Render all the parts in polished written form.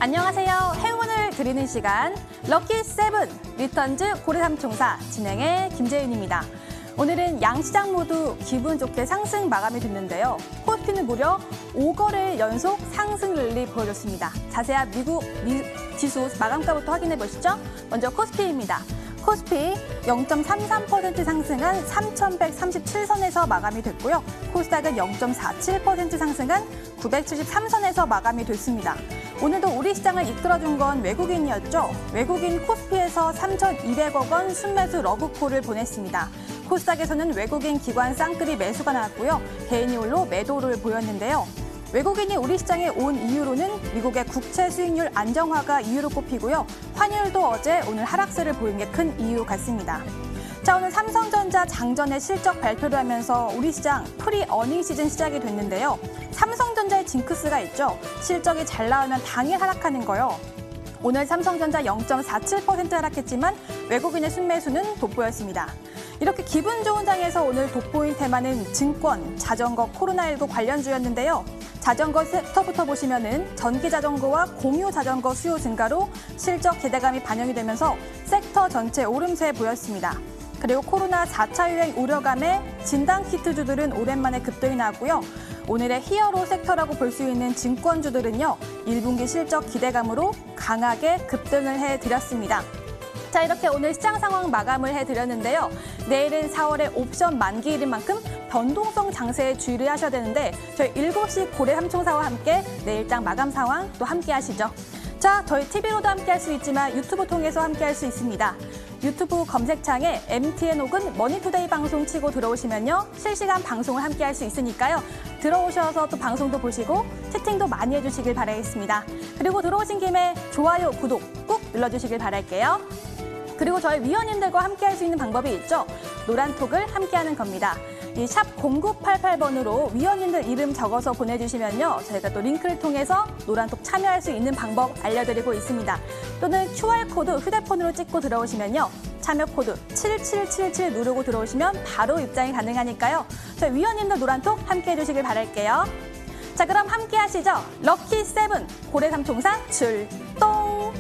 안녕하세요. 행운을 드리는 시간 럭키 세븐 리턴즈 고래삼총사 진행의 김재윤입니다. 오늘은 양시장 모두 기분 좋게 상승 마감이 됐는데요. 코스피는 무려 5거래일 연속 상승 랠리 보여줬습니다. 자세한 미국 지수 마감가부터 확인해 보시죠. 먼저 코스피입니다. 코스피 0.33% 상승한 3,137선에서 마감이 됐고요. 코스닥은 0.47% 상승한 973선에서 마감이 됐습니다. 오늘도 우리 시장을 이끌어준 건 외국인이었죠. 외국인 코스피에서 3,200억 원 순매수 러브콜을 보냈습니다. 코스닥에서는 외국인 기관 쌍끌이 매수가 나왔고요. 개인이 홀로 매도를 보였는데요. 외국인이 우리 시장에 온 이유로는 미국의 국채 수익률 안정화가 이유로 꼽히고요. 환율도 어제 오늘 하락세를 보인 게 큰 이유 같습니다. 자, 오늘 삼성전자 장전의 실적 발표를 하면서 우리 시장 프리 어닝 시즌 시작이 됐는데요. 삼성전자의 징크스가 있죠. 실적이 잘 나오면 당일 하락하는 거요. 오늘 삼성전자 0.47% 하락했지만 외국인의 순매수는 돋보였습니다. 이렇게 기분 좋은 장에서 오늘 돋보인 테마는 증권, 자전거, 코로나19 관련주였는데요. 자전거 섹터부터 보시면은 전기 자전거와 공유 자전거 수요 증가로 실적 기대감이 반영이 되면서 섹터 전체 오름세 보였습니다. 그리고 코로나 4차 유행 우려감에 진단키트주들은 오랜만에 급등이 나왔고요. 오늘의 히어로 섹터라고 볼 수 있는 증권주들은요. 1분기 실적 기대감으로 강하게 급등을 해드렸습니다. 자, 이렇게 오늘 시장 상황 마감을 해드렸는데요. 내일은 4월의 옵션 만기일인 만큼 변동성 장세에 주의를 하셔야 되는데 저희 7시 고래삼총사와 함께 내일장 마감 상황 또 함께 하시죠. 자, 저희 TV로도 함께 할 수 있지만 유튜브 통해서 함께 할 수 있습니다. 유튜브 검색창에 MTN 혹은 머니투데이 방송 치고 들어오시면요. 실시간 방송을 함께 할 수 있으니까요. 들어오셔서 또 방송도 보시고 채팅도 많이 해주시길 바라겠습니다. 그리고 들어오신 김에 좋아요, 구독 꾹 눌러주시길 바랄게요. 그리고 저희 위원님들과 함께 할 수 있는 방법이 있죠. 노란톡을 함께 하는 겁니다. 이 샵 0988번으로 위원님들 이름 적어서 보내주시면요. 저희가 또 링크를 통해서 노란톡 참여할 수 있는 방법 알려드리고 있습니다. 또는 QR코드 휴대폰으로 찍고 들어오시면요. 참여 코드 7777 누르고 들어오시면 바로 입장이 가능하니까요. 저희 위원님들 노란톡 함께 해주시길 바랄게요. 자, 그럼 함께 하시죠. 럭키 세븐 고래삼총사 출동!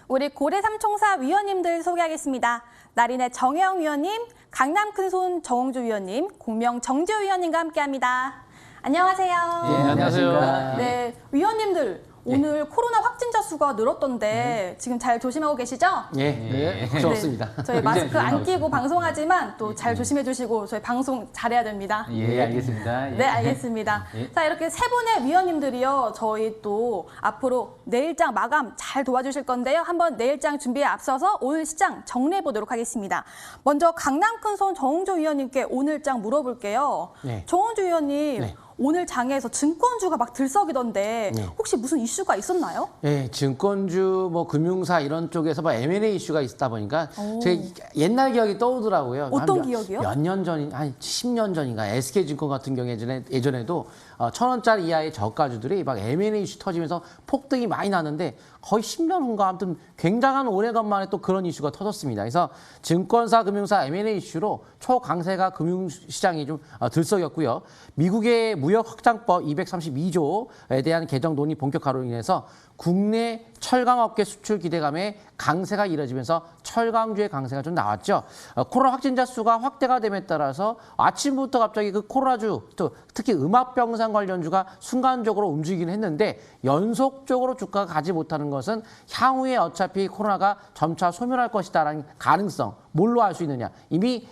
우리 고래삼총사 위원님들 소개하겠습니다. 나린의 정혜영 위원님, 강남 큰손 정홍주 위원님, 공명 정지호 위원님과 함께합니다. 안녕하세요. 예, 안녕하세요. 네, 위원님들 오늘 코로나 확진자 수가 늘었던데 지금 잘 조심하고 계시죠? 네, 걱정없습니다. 네, 저희 마스크 안 끼고 방송하지만 또 잘 조심해 주시고 저희 방송 잘해야 됩니다. 예, 알겠습니다. 네, 알겠습니다. 자, 이렇게 세 분의 위원님들이요. 저희 또 앞으로 내일장 마감 잘 도와주실 건데요. 한번 내일장 준비에 앞서서 오늘 시장 정리해 보도록 하겠습니다. 먼저 강남 큰손 정홍주 위원님께 오늘장 물어볼게요. 네. 정홍주 위원님. 네. 오늘 장에서 증권주가 막 들썩이던데 혹시 무슨 이슈가 있었나요? 네, 증권주, 뭐 금융사 이런 쪽에서 뭐 M&A 이슈가 있다 보니까 제 옛날 기억이 떠오르더라고요. 어떤 기억이요? 몇 년 전이 한 10년 전인가 SK증권 같은 경우에 예전에도 1,000원짜리 이하의 저가주들이 막 M&A 이슈 터지면서 폭등이 많이 나는데 거의 10년 후인가 아무튼 굉장한 오래간만에 또 그런 이슈가 터졌습니다. 그래서 증권사, 금융사 M&A 이슈로 초강세가 금융시장이 좀 들썩였고요. 미국의 무역 확장법 232조에 대한 개정 논의 본격화로 인해서 국내 철강업계 수출 기대감에 강세가 이뤄지면서 철강주의 강세가 좀 나왔죠. 코로나 확진자 수가 확대가 됨에 따라서 아침부터 갑자기 그 코로나주, 또 특히 음압병상 관련주가 순간적으로 움직이긴 했는데 연속적으로 주가가 가지 못하는 것은 향후에 어차피 코로나가 점차 소멸할 것이다라는 가능성, 뭘로 알 수 있느냐. 이미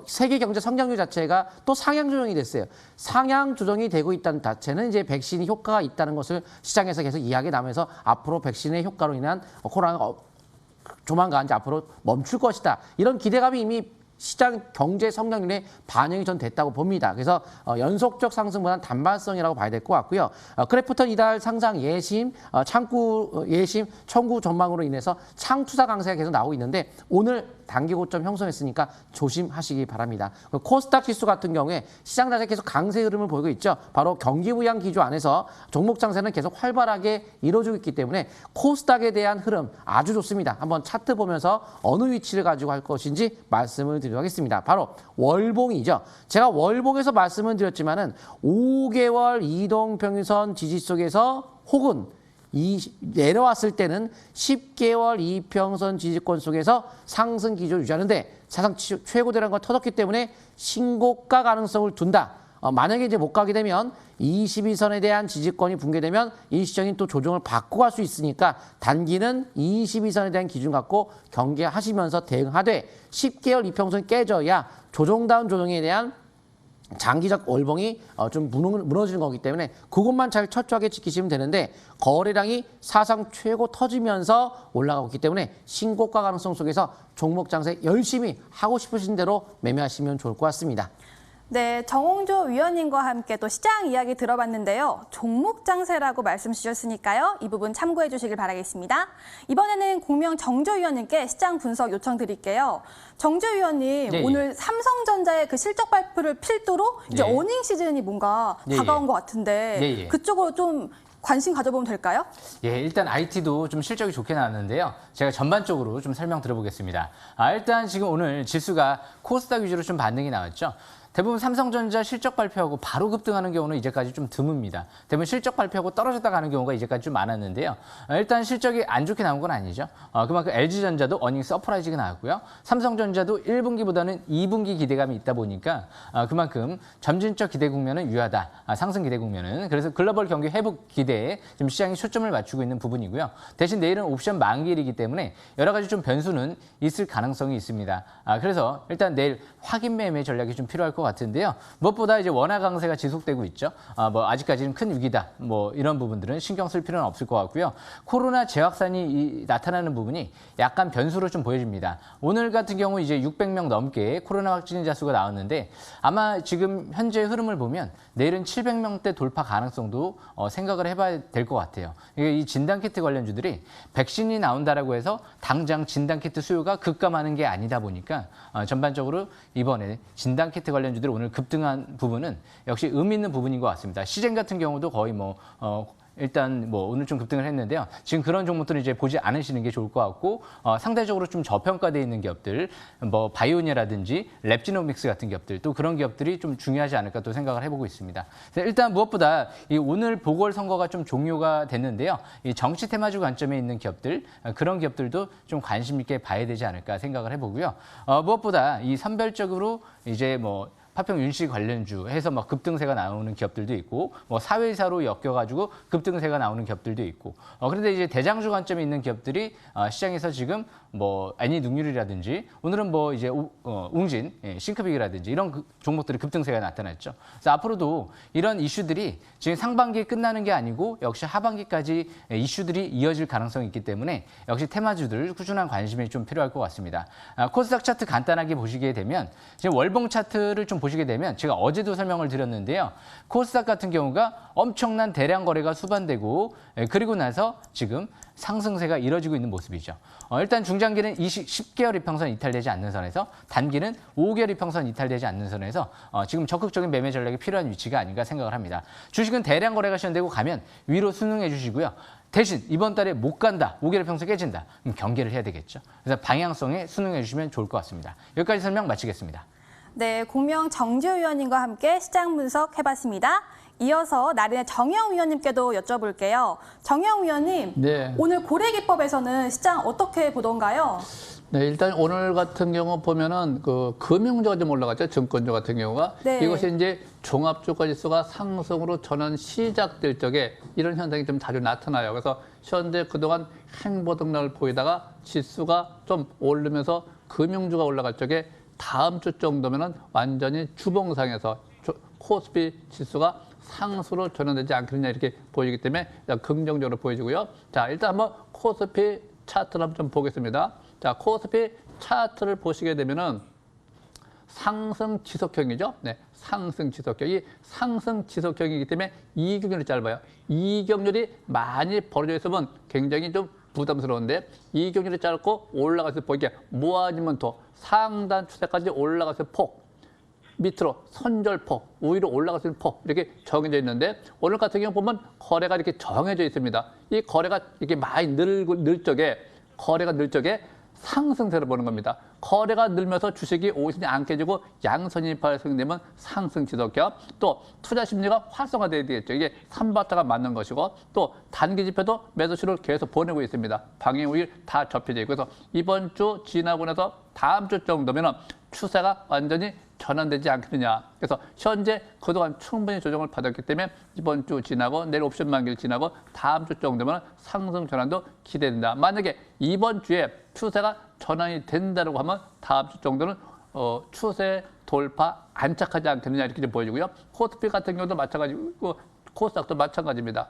세계 경제 성장률 자체가 또 상향 조정이 됐어요. 상향 조정이 되고 있다는 자체는 이제 백신이 효과가 있다는 것을 시장에서 계속 이야기 나면서 앞으로 백신의 효과로 인한 코로나가 조만간 이제 앞으로 멈출 것이다. 이런 기대감이 이미 시장 경제 성장률에 반영이 전 됐다고 봅니다. 그래서 연속적 상승보다는 단발성이라고 봐야 될 것 같고요. 크래프톤 이달 상장 예심, 창구 예심 청구 전망으로 인해서 창투사 강세가 계속 나오고 있는데 오늘 단기 고점 형성했으니까 조심하시기 바랍니다. 코스닥 지수 같은 경우에 시장 자체 계속 강세 흐름을 보이고 있죠. 바로 경기 부양 기조 안에서 종목 장세는 계속 활발하게 이루어지고 있기 때문에 코스닥에 대한 흐름 아주 좋습니다. 한번 차트 보면서 어느 위치를 가지고 할 것인지 말씀을 드리도록 하겠습니다. 바로 월봉이죠. 제가 월봉에서 말씀을 드렸지만은 5개월 이동평균선 지지 속에서 혹은 내려왔을 때는 10개월 이평선 지지권 속에서 상승 기조를 유지하는데 사상 최고대라는 걸 터졌기 때문에 신고가 가능성을 둔다. 만약에 이제 못 가게 되면 22선에 대한 지지권이 붕괴되면 일시적인 또 조정을 받고 갈 수 있으니까 단기는 22선에 대한 기준 갖고 경계하시면서 대응하되 10개월 이평선이 깨져야 조정다운 조정에 대한 장기적 월봉이 좀 무너지는 거기 때문에 그것만 잘 철저하게 지키시면 되는데 거래량이 사상 최고 터지면서 올라가고 있기 때문에 신고가 가능성 속에서 종목 장세 열심히 하고 싶으신 대로 매매하시면 좋을 것 같습니다. 네, 정홍조 위원님과 함께 또 시장 이야기 들어봤는데요. 종목 장세라고 말씀 주셨으니까요. 이 부분 참고해 주시길 바라겠습니다. 이번에는 공명 정조 위원님께 시장 분석 요청드릴게요. 정조 위원님, 예, 예. 오늘 삼성전자의 그 실적 발표를 필두로 이제 예. 어닝 시즌이 뭔가 예, 다가온 예. 것 같은데 예, 예. 그쪽으로 좀 관심 가져보면 될까요? 예, 일단 IT도 좀 실적이 좋게 나왔는데요. 제가 전반적으로 좀 설명 드려보겠습니다. 일단 지금 오늘 지수가 코스닥 위주로 좀 반등이 나왔죠. 대부분 삼성전자 실적 발표하고 바로 급등하는 경우는 이제까지 좀 드뭅니다. 대부분 실적 발표하고 떨어졌다 가는 경우가 이제까지 좀 많았는데요. 일단 실적이 안 좋게 나온 건 아니죠. 그만큼 LG전자도 어닝 서프라이즈가 나왔고요. 삼성전자도 1분기보다는 2분기 기대감이 있다 보니까 그만큼 점진적 기대 국면은 유효하다. 상승 기대 국면은. 그래서 글로벌 경기 회복 기대에 지금 시장이 초점을 맞추고 있는 부분이고요. 대신 내일은 옵션 만기일이기 때문에 여러 가지 좀 변수는 있을 가능성이 있습니다. 그래서 일단 내일 확인 매매 전략이 좀 필요할 것 같은데요. 무엇보다 이제 원화 강세가 지속되고 있죠. 뭐 아직까지는 큰 위기다. 뭐 이런 부분들은 신경 쓸 필요는 없을 것 같고요. 코로나 재확산이 나타나는 부분이 약간 변수로 좀 보여집니다. 오늘 같은 경우 이제 600명 넘게 코로나 확진자 수가 나왔는데 아마 지금 현재 흐름을 보면 내일은 700명대 돌파 가능성도 생각을 해봐야 될 것 같아요. 이 진단키트 관련주들이 백신이 나온다라고 해서 당장 진단키트 수요가 급감하는 게 아니다 보니까 전반적으로 이번에 진단키트 관련주들이 오늘 급등한 부분은 역시 의미 있는 부분인 것 같습니다. 시젠 같은 경우도 거의 일단 오늘 좀 급등을 했는데요. 지금 그런 종목들은 이제 보지 않으시는 게 좋을 것 같고 상대적으로 좀 저평가되어 있는 기업들, 뭐 바이오니아라든지 랩지노믹스 같은 기업들 또 그런 기업들이 좀 중요하지 않을까 또 생각을 해보고 있습니다. 일단 무엇보다 이 오늘 보궐선거가 좀 종료가 됐는데요. 이 정치 테마주 관점에 있는 기업들 그런 기업들도 좀 관심 있게 봐야 되지 않을까 생각을 해보고요. 무엇보다 이 선별적으로 이제 파평 윤씨 관련주 해서 막 급등세가 나오는 기업들도 있고 사회이사로 엮여가지고 급등세가 나오는 기업들도 있고 그런데 이제 대장주 관점에 있는 기업들이 시장에서 지금 애니눅률이라든지 오늘은 이제 웅진, 싱크빅이라든지 이런 종목들이 급등세가 나타났죠. 그래서 앞으로도 이런 이슈들이 지금 상반기에 끝나는 게 아니고 역시 하반기까지 이슈들이 이어질 가능성이 있기 때문에 역시 테마주들 꾸준한 관심이 좀 필요할 것 같습니다. 코스닥 차트 간단하게 보시게 되면 지금 월봉 차트를 좀 보시게 되면 제가 어제도 설명을 드렸는데요. 코스닥 같은 경우가 엄청난 대량 거래가 수반되고 그리고 나서 지금 상승세가 이뤄지고 있는 모습이죠. 일단 중장기는 10개월 이평선 이탈되지 않는 선에서 단기는 5개월 이평선 이탈되지 않는 선에서 지금 적극적인 매매 전략이 필요한 위치가 아닌가 생각을 합니다. 주식은 대량 거래가 시현되고 가면 위로 순응해 주시고요. 대신 이번 달에 못 간다, 5개월 이평선 깨진다, 그럼 경계를 해야 되겠죠. 그래서 방향성에 순응해 주시면 좋을 것 같습니다. 여기까지 설명 마치겠습니다. 네, 공명 정조 위원님과 함께 시장 분석해봤습니다. 이어서 나른의 정영 위원님께도 여쭤볼게요. 정영 위원님, 네. 오늘 고래기법에서는 시장 어떻게 보던가요? 네, 일단 오늘 같은 경우 보면은 그 금융주가 좀 올라갔죠. 증권주 같은 경우가. 네. 이것이 이제 종합주가 지수가 상승으로 전환 시작될 적에 이런 현상이 좀 자주 나타나요. 그래서 현재 그동안 행보등락을 보이다가 지수가 좀 오르면서 금융주가 올라갈 적에 다음 주 정도면은 완전히 주봉상에서 코스피 지수가 상수로 전환되지 않겠느냐 이렇게 보이기 때문에 긍정적으로 보여지고요. 자, 일단 한번 코스피 차트를 한번 좀 보겠습니다. 자, 코스피 차트를 보시게 되면은 상승 지속형이죠. 네, 상승 지속형이 상승 지속형이기 때문에 이격률이 짧아요. 이격률이 많이 벌어져 있으면 굉장히 좀 부담스러운데 이격률이 짧고 올라가서 보이게 모아지먼트 상단 추세까지 올라가서 폭 밑으로 선절폭, 위로 올라갈 수 있는 폭 이렇게 정해져 있는데 오늘 같은 경우 보면 거래가 이렇게 정해져 있습니다. 이 거래가 이렇게 많이 늘 적에 상승세를 보는 겁니다. 거래가 늘면서 주식이 오신이 안 깨지고 양선이 발생되면 상승 지속형, 또 투자 심리가 활성화돼야 되겠죠. 이게 3바타가 맞는 것이고 또 단기 지표도 매수시를 계속 보내고 있습니다. 방향 우일 다 접혀져 있고 그래서 이번 주 지나고 나서 다음 주 정도면은 추세가 완전히 전환되지 않겠느냐. 그래서 현재 그동안 충분히 조정을 받았기 때문에 이번 주 지나고 내일 옵션 만기를 지나고 다음 주 정도면 상승 전환도 기대된다. 만약에 이번 주에 추세가 전환이 된다고 하면 다음 주 정도는 추세 돌파 안착하지 않겠느냐 이렇게 좀 보여지고요. 코스피 같은 경우도 마찬가지고 코스닥도 마찬가지입니다.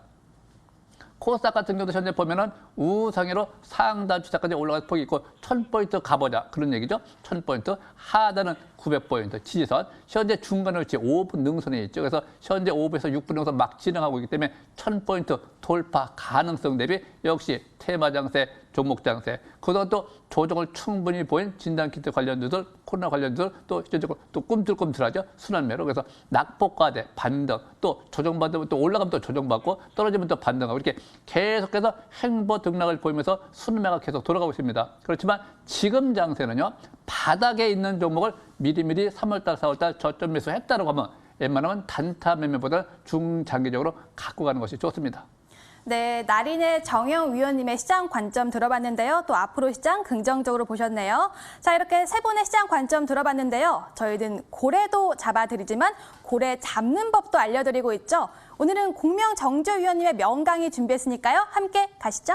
코스닥 같은 경우도 현재 보면은 우상으로 상단 추세까지 올라갈 폭이 있고 1000포인트 가보자 그런 얘기죠. 1000포인트 하단은 900포인트 지지선 현재 중간 위치 5분 능선에 있죠. 그래서 현재 5분에서 6분 능선 막 진행하고 있기 때문에 1000포인트 돌파 가능성 대비 역시 테마 장세, 종목 장세 그동안 또 조정을 충분히 보인 진단키트 관련주들, 코로나 관련주들 또 실질적으로 또 꿈틀꿈틀하죠. 순환매로 그래서 낙폭과대, 반등 또 조정받으면 또 올라가면 또 조정받고 떨어지면 또 반등하고 이렇게 계속해서 행보 등락을 보이면서 순매가 계속 돌아가고 있습니다. 그렇지만 지금 장세는요. 바닥에 있는 종목을 미리미리 3월달, 4월달 저점 매수했다고 하면 웬만하면 단타 매매보다 중장기적으로 갖고 가는 것이 좋습니다. 네, 나린의 정영 위원님의 시장 관점 들어봤는데요. 또 앞으로 시장 긍정적으로 보셨네요. 자, 이렇게 세 분의 시장 관점 들어봤는데요. 저희는 고래도 잡아드리지만 고래 잡는 법도 알려드리고 있죠. 오늘은 공명정조 위원님의 명강의 준비했으니까요. 함께 가시죠.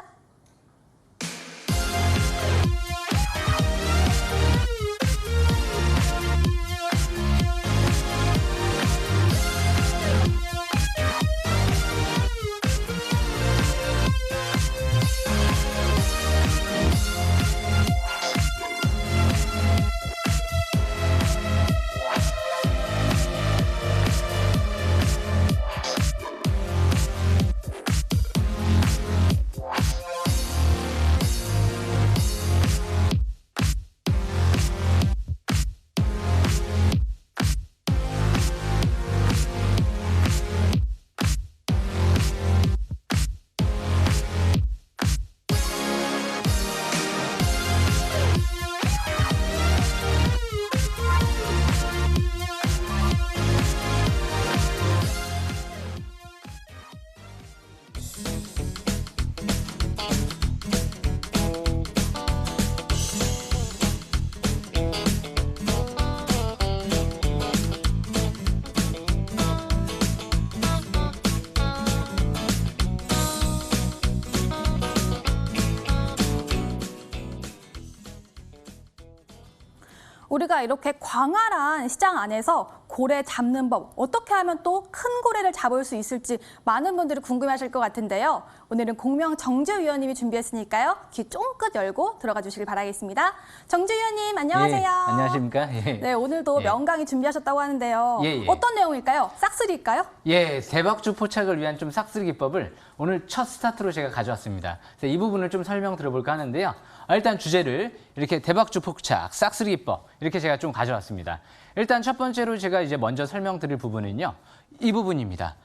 우리가 이렇게 광활한 시장 안에서 고래 잡는 법, 어떻게 하면 또 큰 고래를 잡을 수 있을지 많은 분들이 궁금해하실 것 같은데요. 오늘은 공명정조 위원님이 준비했으니까요. 귀 쫑긋 열고 들어가 주시길 바라겠습니다. 정조 위원님, 안녕하세요. 예, 안녕하십니까? 예. 네, 오늘도 예. 명강의 준비하셨다고 하는데요. 예, 예. 어떤 내용일까요? 싹쓸이일까요? 예, 대박주 포착을 위한 좀 싹쓸이 기법을 오늘 첫 스타트로 제가 가져왔습니다. 그래서 이 부분을 좀 설명 들어볼까 하는데요. 일단 주제를 이렇게 대박주 포착, 싹쓸이 기법 이렇게 제가 좀 가져왔습니다. 일단 첫 번째로 제가 이제 먼저 설명드릴 부분은요. 이 부분입니다.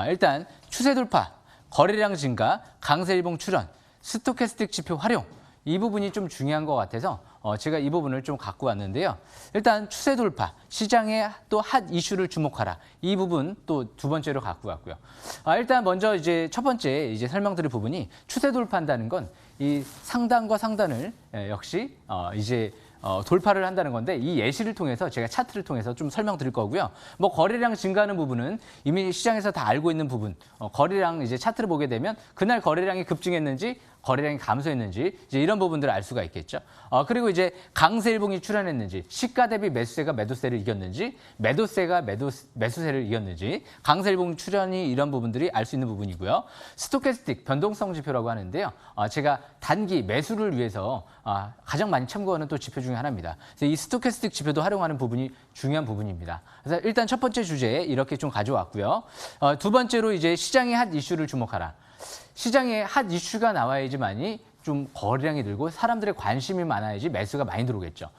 일단 추세 돌파, 거래량 증가, 강세일봉 출현, 스토캐스틱 지표 활용 이 부분이 좀 중요한 것 같아서 제가 이 부분을 좀 갖고 왔는데요. 일단 추세 돌파, 시장의 또 핫 이슈를 주목하라. 이 부분 또 두 번째로 갖고 왔고요. 일단 먼저 이제 첫 번째 이제 설명드릴 부분이 추세 돌파한다는 건 이 상단과 상단을 역시 이제 돌파를 한다는 건데 이 예시를 통해서 제가 차트를 통해서 좀 설명드릴 거고요. 뭐 거래량 증가하는 부분은 이미 시장에서 다 알고 있는 부분. 거래량 이제 차트를 보게 되면 그날 거래량이 급증했는지 거래량이 감소했는지 이제 이런 부분들을 알 수가 있겠죠. 그리고 이제 강세일봉이 출현했는지, 시가 대비 매수세가 매도세를 이겼는지, 매도세가 매수세를 이겼는지, 강세일봉 출현이 이런 부분들이 알 수 있는 부분이고요. 스토캐스틱 변동성 지표라고 하는데요. 제가 단기 매수를 위해서 가장 많이 참고하는 또 지표 중에 하나입니다. 그래서 이 스토캐스틱 지표도 활용하는 부분이 중요한 부분입니다. 그래서 일단 첫 번째 주제 이렇게 좀 가져왔고요. 두 번째로 이제 시장의 핫 이슈를 주목하라. 시장에 핫 이슈가 나와야지만이 좀 거래량이 늘고 사람들의 관심이 많아야지 매수가 많이 들어오겠죠.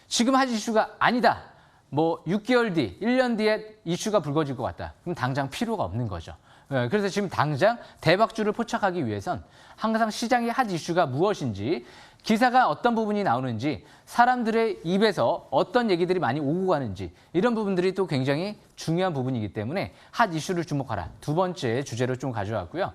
지금 핫 이슈가 아니다. 뭐 6개월 뒤, 1년 뒤에 이슈가 불거질 것 같다. 그럼 당장 필요가 없는 거죠. 그래서 지금 당장 대박주를 포착하기 위해선 항상 시장의 핫 이슈가 무엇인지, 기사가 어떤 부분이 나오는지, 사람들의 입에서 어떤 얘기들이 많이 오고 가는지, 이런 부분들이 또 굉장히 중요한 부분이기 때문에 핫 이슈를 주목하라. 두 번째 주제로 좀 가져왔고요.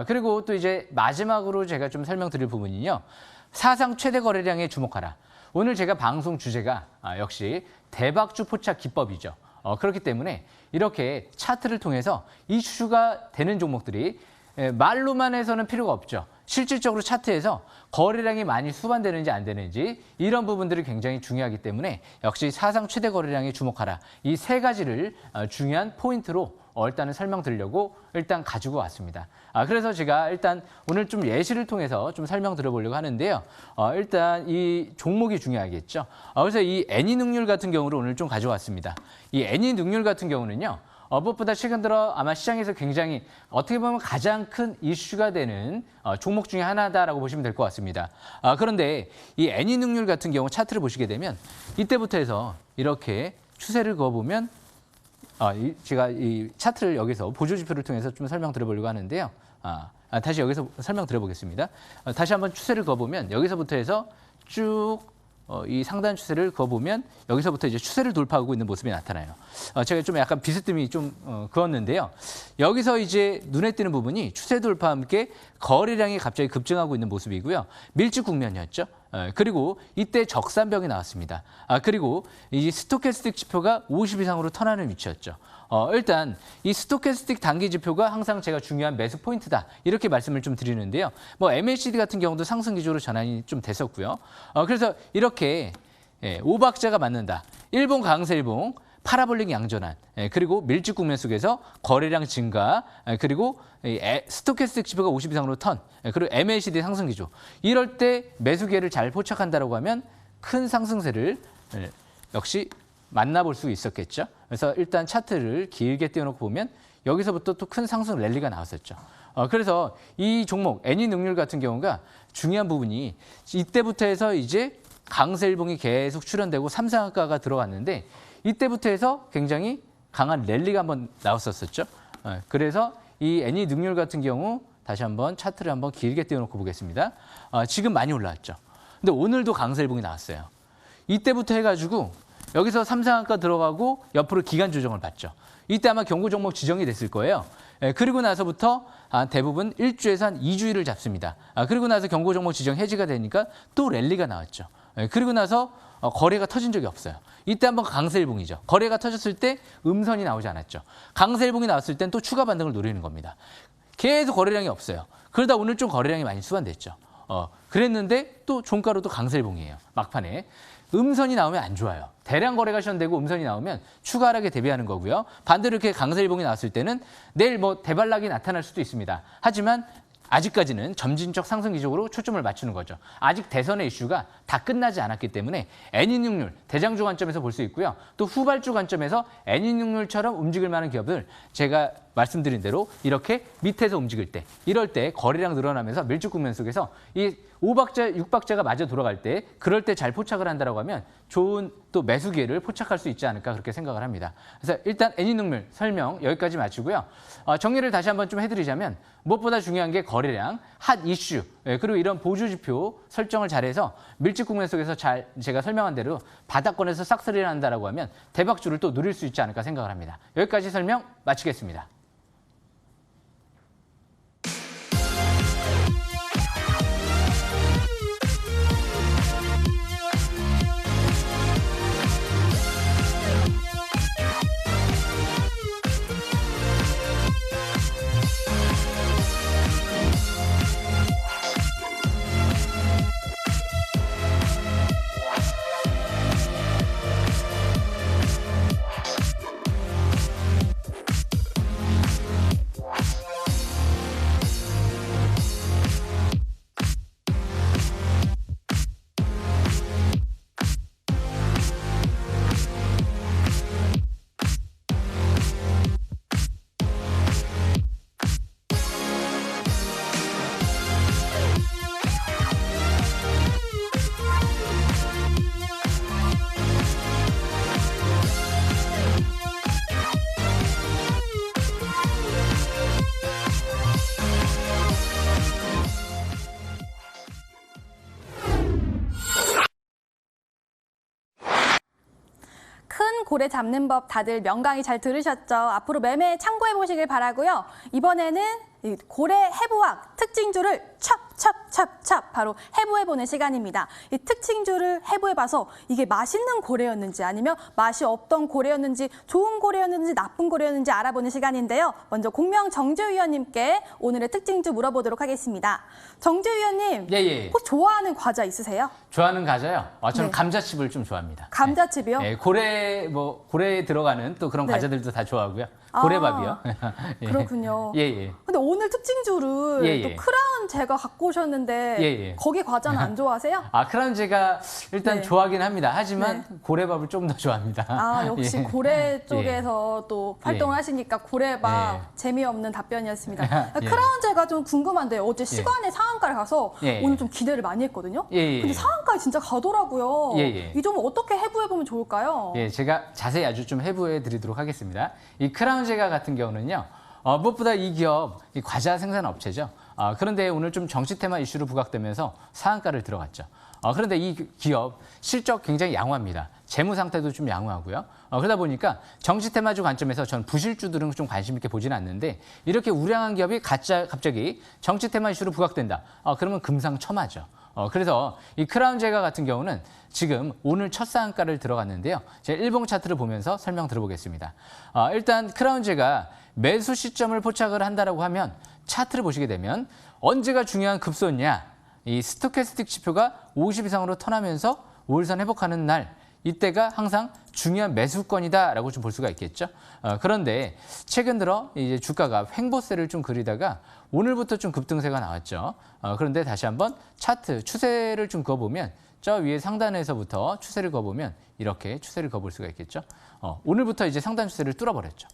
그리고 또 이제 마지막으로 제가 좀 설명드릴 부분이요. 사상 최대 거래량에 주목하라. 오늘 제가 방송 주제가 역시 대박주 포착 기법이죠. 그렇기 때문에 이렇게 차트를 통해서 이슈가 되는 종목들이 말로만 해서는 필요가 없죠. 실질적으로 차트에서 거래량이 많이 수반되는지 안 되는지 이런 부분들이 굉장히 중요하기 때문에 역시 사상 최대 거래량에 주목하라. 이 세 가지를 중요한 포인트로 일단은 설명드리려고 일단 가지고 왔습니다. 그래서 제가 일단 오늘 좀 예시를 통해서 좀 설명드려보려고 하는데요. 일단 이 종목이 중요하겠죠. 그래서 이 애니능률 같은 경우를 오늘 좀 가져왔습니다. 이 애니능률 같은 경우는요. 무엇보다 최근 들어 아마 시장에서 굉장히 어떻게 보면 가장 큰 이슈가 되는 종목 중에 하나다라고 보시면 될 것 같습니다. 그런데 이 애니능률 같은 경우 차트를 보시게 되면 이때부터 해서 이렇게 추세를 그어보면 제가 이 차트를 여기서 보조지표를 통해서 좀 설명드려보려고 하는데요. 다시 여기서 설명드려보겠습니다. 다시 한번 추세를 그어보면 여기서부터 해서 쭉 이 상단 추세를 그어보면 여기서부터 이제 추세를 돌파하고 있는 모습이 나타나요. 제가 좀 약간 비스듬히 좀 그었는데요. 여기서 이제 눈에 띄는 부분이 추세 돌파와 함께 거래량이 갑자기 급증하고 있는 모습이고요. 밀집 국면이었죠. 그리고 이때 적산벽이 나왔습니다. 그리고 이 스토캐스틱 지표가 50 이상으로 턴하는 위치였죠. 일단 이 스토캐스틱 단기 지표가 항상 제가 중요한 매수 포인트다. 이렇게 말씀을 좀 드리는데요. 뭐 MACD 같은 경우도 상승 기조로 전환이 좀 됐었고요. 그래서 이렇게 5박자가 맞는다. 일봉 강세일봉, 파라볼릭 양전환, 그리고 밀집 국면 속에서 거래량 증가, 그리고 스토캐스틱 지표가 50 이상으로 턴, 그리고 MACD 상승 기조. 이럴 때 매수 기회를 잘 포착한다라고 하면 큰 상승세를 역시 만나볼 수 있었겠죠. 그래서 일단 차트를 길게 띄워놓고 보면 여기서부터 또 큰 상승 랠리가 나왔었죠. 그래서 이 종목 애니능률 같은 경우가 중요한 부분이 이때부터 해서 이제 강세일봉이 계속 출현되고 삼성화가가 들어갔는데 이때부터 해서 굉장히 강한 랠리가 한번 나왔었죠. 그래서 이 애니능률 같은 경우 다시 한번 차트를 한번 길게 띄워놓고 보겠습니다. 지금 많이 올라왔죠. 근데 오늘도 강세일봉이 나왔어요. 이때부터 해가지고 여기서 삼성화가 들어가고 옆으로 기간 조정을 받죠. 이때 아마 경고 종목 지정이 됐을 거예요. 그리고 나서부터 대부분 1주에서 한 2주일을 잡습니다. 그리고 나서 경고 종목 지정 해지가 되니까 또 랠리가 나왔죠. 그리고 나서 거래가 터진 적이 없어요. 이때 한번 강세일봉이죠. 거래가 터졌을 때 음선이 나오지 않았죠. 강세일봉이 나왔을 땐 또 추가 반등을 노리는 겁니다. 계속 거래량이 없어요. 그러다 오늘 좀 거래량이 많이 수반됐죠. 그랬는데 또 종가로 또 강세일봉이에요. 막판에. 음선이 나오면 안 좋아요. 대량 거래가 시현되고 음선이 나오면 추가 하락에 대비하는 거고요. 반대로 이렇게 강세일봉이 나왔을 때는 내일 뭐 대발락이 나타날 수도 있습니다. 하지만 아직까지는 점진적 상승 기조로 초점을 맞추는 거죠. 아직 대선의 이슈가 다 끝나지 않았기 때문에 애니능률, 대장주 관점에서 볼 수 있고요. 또 후발주 관점에서 애니능률처럼 움직일 만한 기업을 제가 말씀드린 대로 이렇게 밑에서 움직일 때, 이럴 때 거래량 늘어나면서 밀집 국면 속에서 이 5박자, 6박자가 마저 돌아갈 때 그럴 때 잘 포착을 한다라고 하면 좋은 또 매수 기회를 포착할 수 있지 않을까 그렇게 생각을 합니다. 그래서 일단 애니능률 설명 여기까지 마치고요. 정리를 다시 한번 좀 해드리자면 무엇보다 중요한 게 거래량, 핫 이슈, 그리고 이런 보조 지표 설정을 잘해서 밀집 국면 속에서 잘 제가 설명한 대로 바닥권에서 싹쓸이를 한다라고 하면 대박주를 또 누릴 수 있지 않을까 생각을 합니다. 여기까지 설명 마치겠습니다. 고래 잡는 법 다들 명강의 잘 들으셨죠? 앞으로 매매 참고해 보시길 바라고요. 이번에는 이 고래 해부학 특징주를 찹 바로 해부해보는 시간입니다. 이 특징주를 해부해봐서 이게 맛있는 고래였는지 아니면 맛이 없던 고래였는지 좋은 고래였는지 나쁜 고래였는지 알아보는 시간인데요. 먼저 공명 정주 위원님께 오늘의 특징주 물어보도록 하겠습니다. 정주 위원님, 예. 혹시 좋아하는 과자 있으세요? 좋아하는 과자요? 저는 네. 감자칩을 좀 좋아합니다. 감자칩이요? 네, 고래에 들어가는 또 그런 네. 과자들도 다 좋아하고요. 아, 고래밥이요. 예. 그렇군요. 예. 근데 오늘 특징주를 예. 또 크라운 제가 갖고 오셨는데 예. 거기 과자는 안 좋아하세요? 크라운 제가 일단 네. 좋아하긴 합니다. 하지만 네. 고래밥을 좀 더 좋아합니다. 아, 역시 예. 고래 쪽에서 또 활동을 예. 하시니까 고래밥 예. 재미없는 답변이었습니다. 예. 크라운 제가 좀 궁금한데요. 어제 시간에 상한가를 가서 예. 오늘 좀 기대를 많이 했거든요. 예. 근데 상한가에 진짜 가더라고요. 예. 이 점을 어떻게 해부해보면 좋을까요? 예, 제가 자세히 아주 좀 해부해 드리도록 하겠습니다. 이 크라운 제가 같은 경우는요, 무엇보다 이 기업, 이 과자 생산 업체죠. 그런데 오늘 좀 정치 테마 이슈로 부각되면서 상한가를 들어갔죠. 그런데 이 기업 실적 굉장히 양호합니다. 재무 상태도 좀 양호하고요. 그러다 보니까 정치 테마주 관점에서 전 부실주들은 좀 관심 있게 보지는 않는데 이렇게 우량한 기업이 갑자기 정치 테마 이슈로 부각된다. 그러면 금상첨화죠. 그래서 이 크라운 제가 같은 경우는 지금 오늘 첫 상한가를 들어갔는데요. 제가 일봉 차트를 보면서 설명 들어보겠습니다. 일단 크라운 제가 매수 시점을 포착을 한다라고 하면 차트를 보시게 되면 언제가 중요한 급소냐? 이 스토캐스틱 지표가 50 이상으로 턴하면서 5일선 회복하는 날 이때가 항상 중요한 매수권이다라고 좀 볼 수가 있겠죠. 그런데 최근 들어 이제 주가가 횡보세를 좀 그리다가 오늘부터 좀 급등세가 나왔죠. 그런데 다시 한번 차트 추세를 좀 그어보면 저 위에 상단에서부터 추세를 그어보면 이렇게 추세를 그어볼 수가 있겠죠. 오늘부터 이제 상단 추세를 뚫어버렸죠.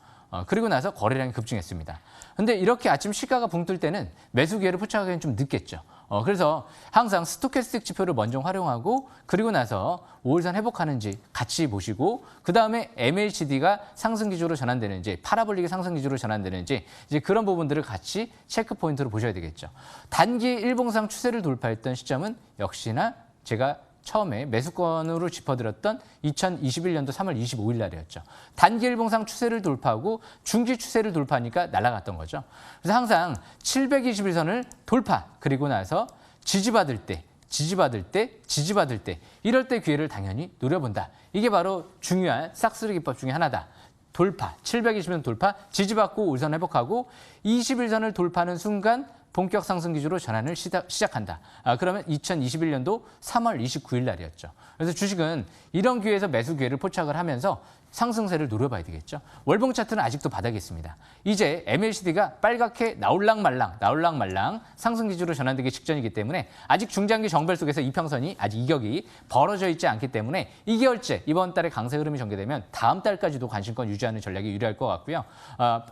그리고 나서 거래량이 급증했습니다. 근데 이렇게 아침 시가가 붕 뜰 때는 매수 기회를 포착하기는 좀 늦겠죠. 그래서 항상 스토캐스틱 지표를 먼저 활용하고 그리고 나서 5일선 회복하는지 같이 보시고 그다음에 MACD가 상승 기조로 전환되는지 파라볼릭이 상승 기조로 전환되는지 이제 그런 부분들을 같이 체크 포인트로 보셔야 되겠죠. 단기 일봉상 추세를 돌파했던 시점은 역시나 제가 처음에 매수권으로 짚어드렸던 2021년도 3월 25일 날이었죠. 단기 일봉상 추세를 돌파하고 중기 추세를 돌파하니까 날아갔던 거죠. 그래서 항상 721선을 돌파, 그리고 나서 지지받을 때 이럴 때 기회를 당연히 노려본다. 이게 바로 중요한 싹쓸이 기법 중에 하나다. 돌파, 720선 돌파, 지지받고 5일선 회복하고 21선을 돌파하는 순간 본격 상승 기조로 전환을 시작한다. 그러면 2021년도 3월 29일 날이었죠. 그래서 주식은 이런 기회에서 매수 기회를 포착을 하면서 상승세를 노려봐야 되겠죠. 월봉 차트는 아직도 바닥에 있습니다. 이제 MACD가 빨갛게 나올랑 말랑 상승 기조로 전환되기 직전이기 때문에 아직 중장기 정벨 속에서 이평선이 아직 이격이 벌어져 있지 않기 때문에 2개월째 이번 달에 강세 흐름이 전개되면 다음 달까지도 관심권 유지하는 전략이 유리할 것 같고요.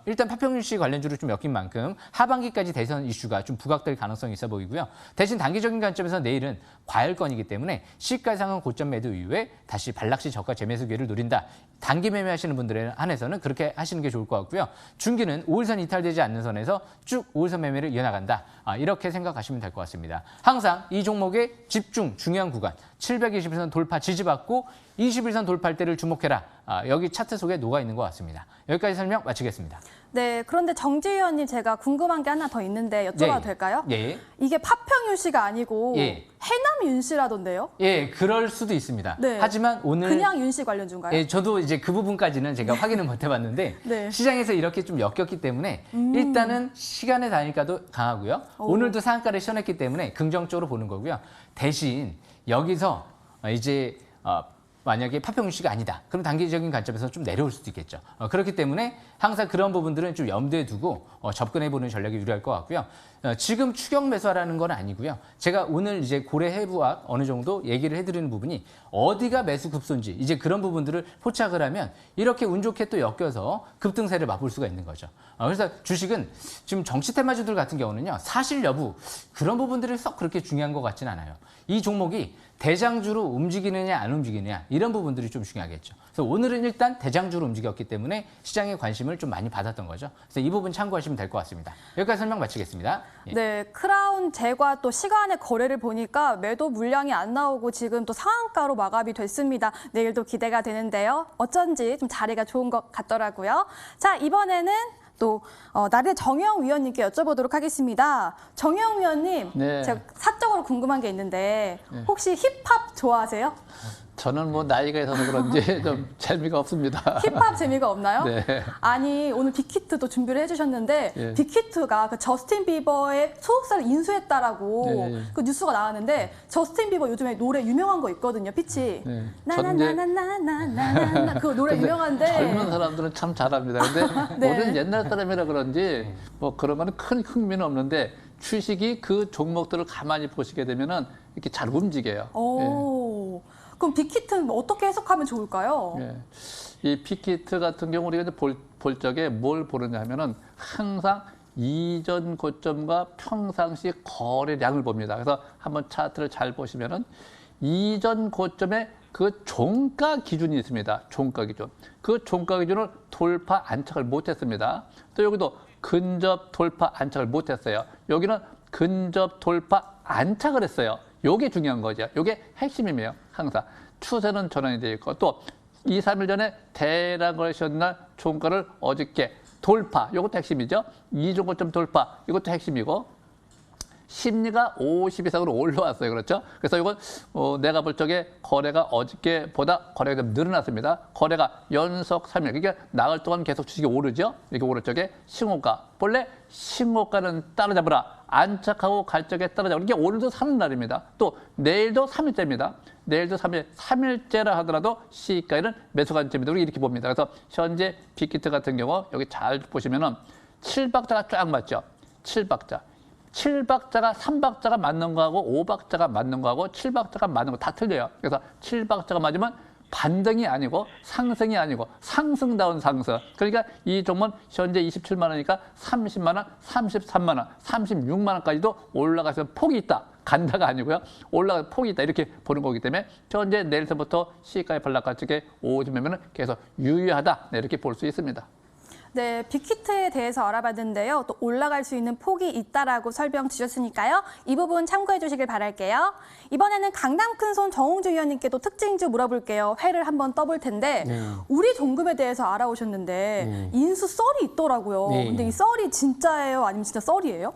일단 파평유시 관련주로 좀 엮인 만큼 하반기까지 대선 이슈가 좀 부각될 가능성이 있어 보이고요. 대신 단기적인 관점에서 내일은 과열권이기 때문에 시가 상황 고점 매도 이후에 다시 반락시 저가 재매수 기회를 노린다. 단기 매매하시는 분들에 한해서는 그렇게 하시는 게 좋을 것 같고요. 중기는 5일선 이탈되지 않는 선에서 쭉 5일선 매매를 이어나간다. 이렇게 생각하시면 될 것 같습니다. 항상 이 종목의 집중 중요한 구간 721선 돌파 지지받고 21선 돌파할 때를 주목해라. 여기 차트 속에 녹아 있는 것 같습니다. 여기까지 설명 마치겠습니다. 네, 그런데 정지 의원님 제가 궁금한 게 하나 더 있는데 여쭤봐도 될까요? 예. 이게 파평윤 씨가 아니고 예. 해남 윤 씨라던데요? 예, 그럴 수도 있습니다. 네. 하지만 오늘 그냥 윤 씨 관련주인가요? 예, 저도 이제 그 부분까지는 제가 확인을 못 해봤는데 네. 시장에서 이렇게 좀 엮였기 때문에 일단은 시간의 단위가도 강하고요. 오늘도 상한가를 시원했기 때문에 긍정적으로 보는 거고요. 대신 여기서 이제 만약에 파평윤 씨가 아니다. 그럼 단기적인 관점에서 좀 내려올 수도 있겠죠. 그렇기 때문에 항상 그런 부분들은 좀 염두에 두고 접근해보는 전략이 유리할 것 같고요. 지금 추격 매수하라는 건 아니고요. 제가 오늘 이제 고래 해부학 어느 정도 얘기를 해드리는 부분이 어디가 매수 급소인지 이제 그런 부분들을 포착을 하면 이렇게 운 좋게 또 엮여서 급등세를 맛볼 수가 있는 거죠. 그래서 주식은 지금 정치 테마주들 같은 경우는요. 사실 여부 그런 부분들이 썩 그렇게 중요한 것 같지는 않아요. 이 종목이 대장주로 움직이느냐 안 움직이느냐 이런 부분들이 좀 중요하겠죠. 그래서 오늘은 일단 대장주로 움직였기 때문에 시장의 관심을 좀 많이 받았던 거죠. 그래서 이 부분 참고하시면 될 것 같습니다. 여기까지 설명 마치겠습니다. 예. 네, 크라운 제과 또 시간의 거래를 보니까 매도 물량이 안 나오고 지금 또 상한가로 마감이 됐습니다. 내일도 기대가 되는데요. 어쩐지 좀 자리가 좋은 것 같더라고요. 자, 이번에는 또 나래 정영 위원님께 여쭤보도록 하겠습니다. 정영 위원님, 네. 제가 사적으로 궁금한 게 있는데 혹시 힙합 좋아하세요? 저는 뭐 나이가 있어서 그런지 좀 재미가 없습니다. 힙합 재미가 없나요? 네. 아니 오늘 빅히트도 준비를 해주셨는데 예. 빅히트가 그 저스틴 비버의 소속사를 인수했다라고 네. 그 뉴스가 나왔는데 저스틴 비버 요즘에 노래 유명한 거 있거든요, 피치. 네. 나나나나나나나나 그 노래 근데 유명한데 젊은 사람들은 참 잘합니다. 근데 네. 우리는 옛날 사람이라 그런지 뭐 그런 거는 큰 흥미는 없는데 주식이 그 종목들을 가만히 보시게 되면은 이렇게 잘 움직여요. 오. 그럼 빅히트는 어떻게 해석하면 좋을까요? 예. 이 빅히트 같은 경우 우리가 이제 볼 적에 뭘 보느냐 하면은 항상 이전 고점과 평상시 거래량을 봅니다. 그래서 한번 차트를 잘 보시면은 이전 고점에 그 종가 기준이 있습니다. 종가 기준. 그 종가 기준을 돌파 안착을 못했습니다. 또 여기도 근접 돌파 안착을 못했어요. 여기는 근접 돌파 안착을 했어요. 요게 중요한 거죠. 요게 핵심이에요. 항상 추세는 전환이 되어 있고 또 2, 3일 전에 대량 거래시던 날 종가를 어저께 돌파. 요것도 핵심이죠. 이종고점 돌파. 이것도 핵심이고 심리가 50 이상으로 올라왔어요. 그렇죠? 그래서 이건 내가 볼 적에 거래가 어저께보다 거래가 좀 늘어났습니다. 거래가 연속 3일. 그러니까 나흘 동안 계속 주식이 오르죠. 이렇게 오를 적에 싱호가. 본래 싱호가는 따라잡으라. 안착하고 갈 적에 따라잡으라. 이게 오늘도 3일 날입니다. 또 내일도 3일째입니다. 내일도 3일, 3일째라 하더라도 시가에는 매수 관점이다. 우리 이렇게 봅니다. 그래서 현재 빅히트 같은 경우 여기 잘 보시면은 7박자가 쫙 맞죠. 7박자. 7박자가 3박자가 맞는 거하고 5박자가 맞는 거하고 7박자가 맞는 거 다 틀려요. 그래서 7박자가 맞으면 반등이 아니고 상승이 아니고 상승다운 상승. 그러니까 이 종목은 현재 27만 원이니까 30만 원, 33만 원, 36만 원까지도 올라가서 폭이 있다. 간다가 아니고요. 올라가서 폭이 있다. 이렇게 보는 거기 때문에 현재 내일서부터 시가의 반락가 쪽에 오줌이면 계속 유효하다. 네, 이렇게 볼 수 있습니다. 네, 빅히트에 대해서 알아봤는데요. 또 올라갈 수 있는 폭이 있다라고 설명 주셨으니까요. 이 부분 참고해 주시길 바랄게요. 이번에는 강남 큰손 정홍주 위원님께도 특징주 물어볼게요. 회를 한번 떠볼 텐데 네. 우리 종금에 대해서 알아오셨는데 인수 썰이 있더라고요. 네. 근데 이 썰이 진짜예요? 아니면 진짜 썰이에요?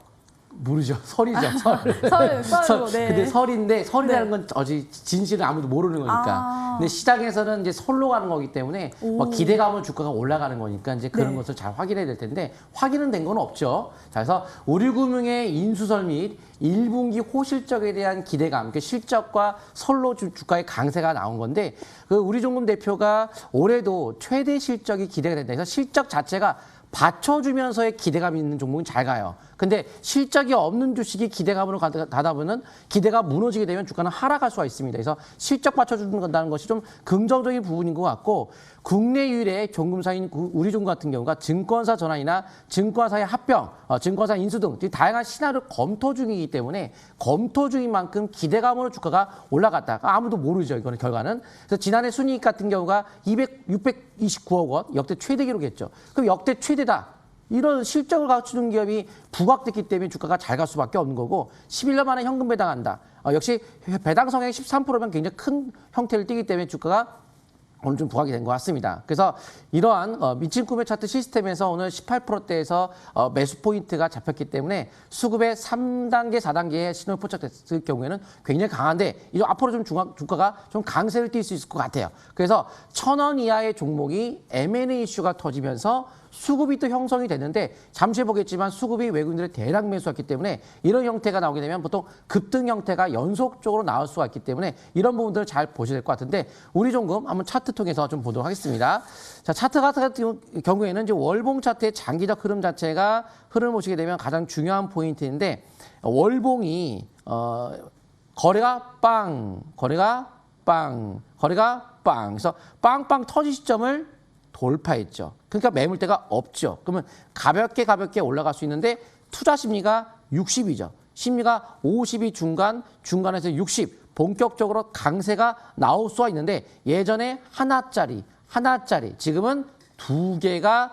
모르죠. 설이죠. 설. 썰로, 네. 근데 설인데 설이라는 네. 건 어지 진실은 아무도 모르는 거니까. 아. 근데 시장에서는 이제 설로 가는 거기 때문에 뭐 기대감은 주가가 올라가는 거니까 이제 그런 네. 것을 잘 확인해야 될 텐데 확인은 된 건 없죠. 자, 그래서 우리금융의 인수설 및 1분기 호실적에 대한 기대감, 그 실적과 설로 주가의 강세가 나온 건데 그 우리종금 대표가 올해도 최대 실적이 기대가 된다. 그래서 실적 자체가 받쳐주면서의 기대감이 있는 종목은 잘 가요. 근데 실적이 없는 주식이 기대감으로 가다 보면 기대가 무너지게 되면 주가는 하락할 수가 있습니다. 그래서 실적 받쳐준다는 것이 좀 긍정적인 부분인 것 같고 국내 유일의 종금사인 우리종금 같은 경우가 증권사 전환이나 증권사의 합병, 증권사 인수 등 다양한 시나리오를 검토 중이기 때문에 검토 중인 만큼 기대감으로 주가가 올라갔다. 아무도 모르죠. 이거는 결과는. 그래서 지난해 순이익 같은 경우가 629억 원, 역대 최대 기록했죠. 그럼 역대 최대다. 이런 실적을 갖추는 기업이 부각됐기 때문에 주가가 잘 갈 수밖에 없는 거고 11년 만에 현금 배당한다. 역시 배당 성액 13%면 굉장히 큰 형태를 띠기 때문에 주가가 오늘 좀 부각이 된 것 같습니다. 그래서 이러한 미친 구매 차트 시스템에서 오늘 18%대에서 매수 포인트가 잡혔기 때문에 수급의 3단계, 4단계의 신호를 포착됐을 경우에는 굉장히 강한데 이제 앞으로 좀 주가가 좀 강세를 띌 수 있을 것 같아요. 그래서 1,000원 이하의 종목이 M&A 이슈가 터지면서 수급이 또 형성이 됐는데 잠시 보겠지만 수급이 외국인들의 대량 매수였기 때문에 이런 형태가 나오게 되면 보통 급등 형태가 연속적으로 나올 수가 있기 때문에 이런 부분들을 잘 보셔야 될 것 같은데 우리 종금 한번 차트 통해서 좀 보도록 하겠습니다. 자, 차트 같은 경우에는 이제 월봉 차트의 장기적 흐름 자체가 흐름을 보시게 되면 가장 중요한 포인트인데 월봉이 거래가 빵, 거래가 빵, 거래가 빵. 그래서 빵빵 터진 시점을 돌파했죠. 그러니까 매물대가 없죠. 그러면 가볍게 올라갈 수 있는데 투자 심리가 60이죠. 심리가 50이 중간, 중간에서 60. 본격적으로 강세가 나올 수가 있는데 예전에 하나짜리 지금은 2개가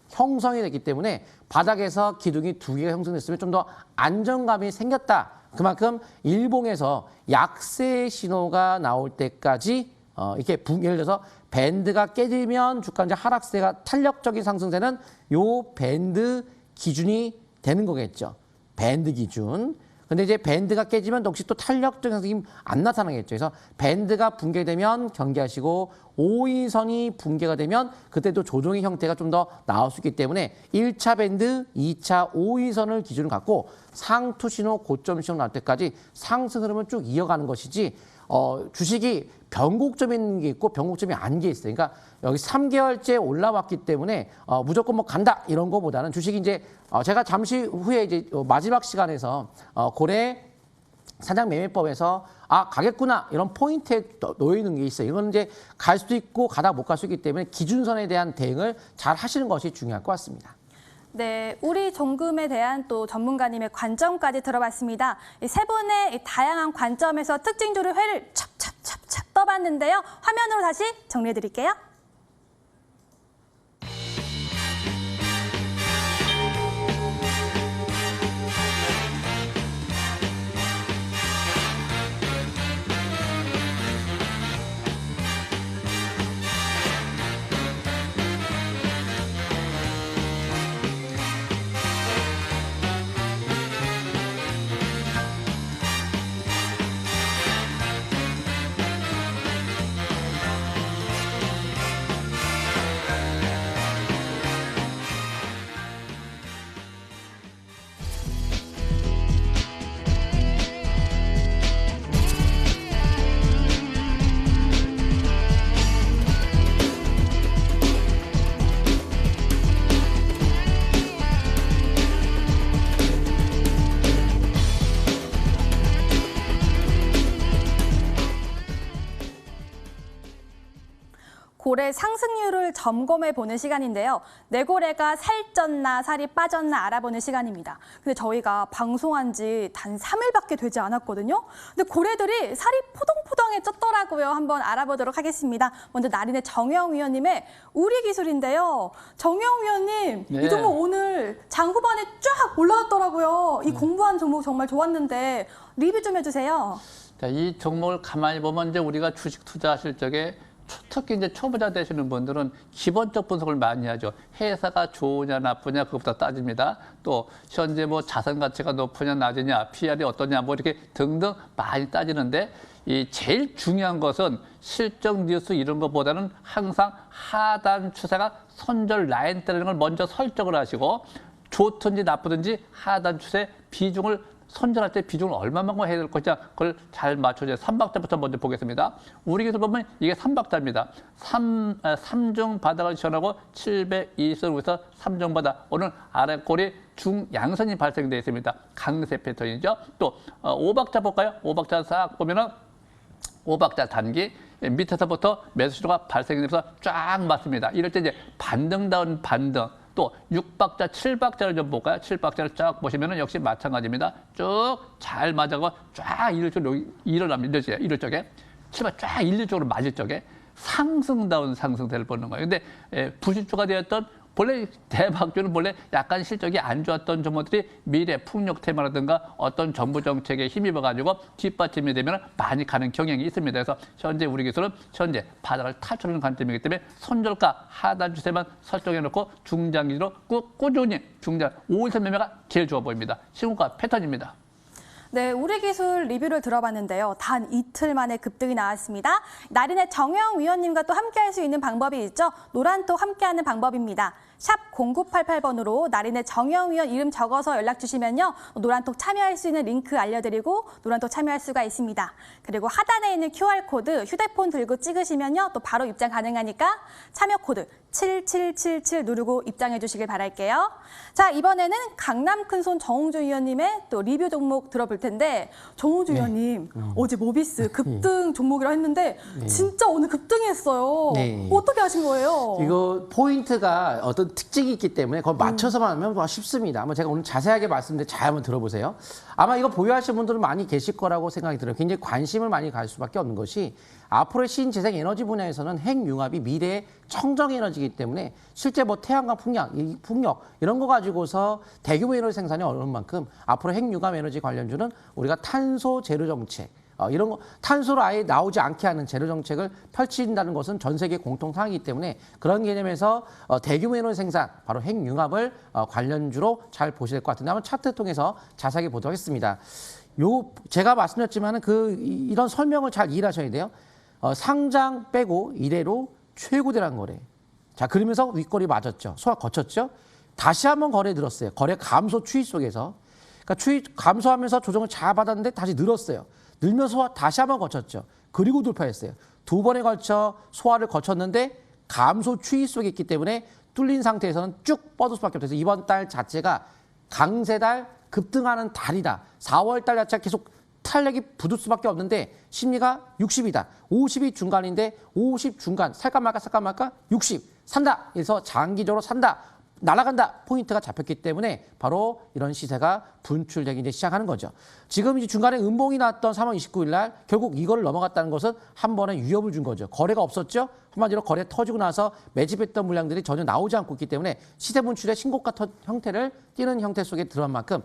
형성이 됐기 때문에 바닥에서 기둥이 2개가 형성됐으면 좀 더 안정감이 생겼다. 그만큼 일봉에서 약세 신호가 나올 때까지 이렇게 예를 들어서 밴드가 깨지면 주가 이제 하락세가 탄력적인 상승세는 요 밴드 기준이 되는 거겠죠. 밴드 기준. 근데 이제 밴드가 깨지면 역시 또 탄력적인 상승이 안 나타나겠죠. 그래서 밴드가 붕괴되면 경계하시고 5일선이 붕괴가 되면 그때도 조정의 형태가 좀 더 나올 수 있기 때문에 1차 밴드, 2차 5일선을 기준으로 갖고 상투 신호, 고점 신호 나올 때까지 상승 흐름을 쭉 이어가는 것이지 주식이 변곡점이 있는 게 있고 변곡점이 아닌 게 있어요. 그러니까 여기 3개월째 올라왔기 때문에 무조건 뭐 간다 이런 거보다는 주식이 이제 제가 잠시 후에 이제 마지막 시간에서 고래 사장 매매법에서 가겠구나 이런 포인트에 놓여 있는 게 있어요. 이건 이제 갈 수도 있고 가다 못 갈 수 있기 때문에 기준선에 대한 대응을 잘 하시는 것이 중요할 것 같습니다. 네, 우리 종금에 대한 또 전문가님의 관점까지 들어봤습니다. 이 세 분의 다양한 관점에서 특징주를 회를 찹찹찹찹 떠봤는데요. 화면으로 다시 정리해드릴게요. 고래 상승률을 점검해 보는 시간인데요. 내 고래가 살쪘나 살이 빠졌나 알아보는 시간입니다. 근데 저희가 방송한 지 단 3일밖에 되지 않았거든요. 근데 고래들이 살이 포동포동해졌더라고요. 한번 알아보도록 하겠습니다. 먼저 나린의 정영 위원님의 우리 기술인데요. 정영 위원님, 네. 이 종목 오늘 장 후반에 쫙 올라왔더라고요. 이 공부한 종목 정말 좋았는데 리뷰 좀 해주세요. 자, 이 종목을 가만히 보면 이제 우리가 주식 투자하실 적에 특히 이제 초보자 되시는 분들은 기본적 분석을 많이 하죠. 회사가 좋으냐 나쁘냐 그것부터 따집니다. 또 현재 뭐 자산 가치가 높으냐 낮으냐, PR이 어떠냐 뭐 이렇게 등등 많이 따지는데 이 제일 중요한 것은 실적 뉴스 이런 것보다는 항상 하단 추세가 손절 라인 때리는 걸 먼저 설정을 하시고 좋든지 나쁘든지 하단 추세 비중을 선전할 때 비중을 얼마만큼 해야 될 것이냐 그걸 잘 맞춰줘야 3박자부터 먼저 보겠습니다. 우리 기술 보면 이게 3박자입니다. 3중 바닥을 지원하고 720선에서 3중 바닥. 오늘 아래꼬리 중양선이 발생되어 있습니다. 강세 패턴이죠. 또 5박자 볼까요? 5박자 싹 보면은 5박자 단기 밑에서부터 매수시도가 발생되면서 쫙 맞습니다. 이럴 때 이제 반등다운 반등. 또 6박자, 7박자를 좀 볼까요? 7박자를 쫙 보시면은 역시 마찬가지입니다. 쭉 잘 맞아가 쫙 일어납니다. 이럴 적에 7박 쫙 일률적으로 맞을 적에 상승다운 상승세를 보는 거예요. 근데 부실주가 되었던 본래 대박주는 본래 약간 실적이 안 좋았던 종목들이 미래 풍력 테마라든가 어떤 정부 정책에 힘입어가지고 뒷받침이 되면 많이 가는 경향이 있습니다. 그래서 현재 우리 기술은 현재 바닥을 탈출하는 관점이기 때문에 손절가 하단 추세만 설정해놓고 중장기로 꾸준히 중장 5일선 매매가 제일 좋아 보입니다. 신고가 패턴입니다. 네, 우리 기술 리뷰를 들어봤는데요. 단 이틀 만에 급등이 나왔습니다. 나린의 정영 위원님과 또 함께할 수 있는 방법이 있죠. 노란톡 함께하는 방법입니다. 샵 0988번으로 나린의 정영 위원 이름 적어서 연락 주시면요. 노란톡 참여할 수 있는 링크 알려드리고 노란톡 참여할 수가 있습니다. 그리고 하단에 있는 QR코드 휴대폰 들고 찍으시면요. 또 바로 입장 가능하니까 참여 코드 7777 누르고 입장해 주시길 바랄게요. 자, 이번에는 강남 큰손 정홍주 위원님의 또 리뷰 종목 들어볼 텐데 정홍주 위원님 어제 모비스 급등 종목이라 했는데 진짜 오늘 급등했어요. 네. 어떻게 하신 거예요? 이거 포인트가 어떤 어떤 특징이 있기 때문에 그걸 맞춰서만 하면 더 쉽습니다. 한번 제가 오늘 자세하게 말씀드릴 잘 한번 들어보세요. 아마 이거 보유하시는 분들은 많이 계실 거라고 생각이 들어요. 굉장히 관심을 많이 가질 수밖에 없는 것이 앞으로의 신재생 에너지 분야에서는 핵융합이 미래의 청정 에너지이기 때문에 실제 뭐 태양광 풍력 이런 거 가지고서 대규모 에너지 생산이 어려운 만큼 앞으로 핵융합 에너지 관련주는 우리가 탄소 제로 정책 이런 거 탄소를 아예 나오지 않게 하는 제로 정책을 펼친다는 것은 전 세계 공통 사항이기 때문에 그런 개념에서 대규모 에너지 생산 바로 핵융합을 관련주로 잘 보셔야 될 것 같은데 한번 차트 통해서 자세하게 보도록 하겠습니다. 제가 말씀드렸지만은 이런 설명을 잘 이해하셔야 돼요. 상장 빼고 이래로 최고대란 거래. 자, 그러면서 윗거리 맞았죠. 소화 거쳤죠. 다시 한번 거래 늘었어요. 거래 감소 추이 속에서. 그러니까 추이 감소하면서 조정을 잘 받았는데 다시 늘었어요. 늘면서 다시 한번 거쳤죠. 그리고 돌파했어요. 두 번에 걸쳐 소화를 거쳤는데 감소 추이 속에 있기 때문에 뚫린 상태에서는 쭉 뻗을 수밖에 없어서 이번 달 자체가 강세달 급등하는 달이다. 4월 달 자체가 계속 탄력이 붙을 수밖에 없는데 심리가 60이다. 50이 중간인데 50 중간 살까 말까 60 산다. 그래서 장기적으로 산다. 날아간다 포인트가 잡혔기 때문에 바로 이런 시세가 분출되기 이제 시작하는 거죠. 지금 이제 중간에 음봉이 났던 3월 29일 날 결국 이걸 넘어갔다는 것은 한 번에 위협을 준 거죠. 거래가 없었죠. 한마디로 거래 터지고 나서 매집했던 물량들이 전혀 나오지 않고 있기 때문에 시세 분출의 신고가 형태를 띄는 형태 속에 들어간 만큼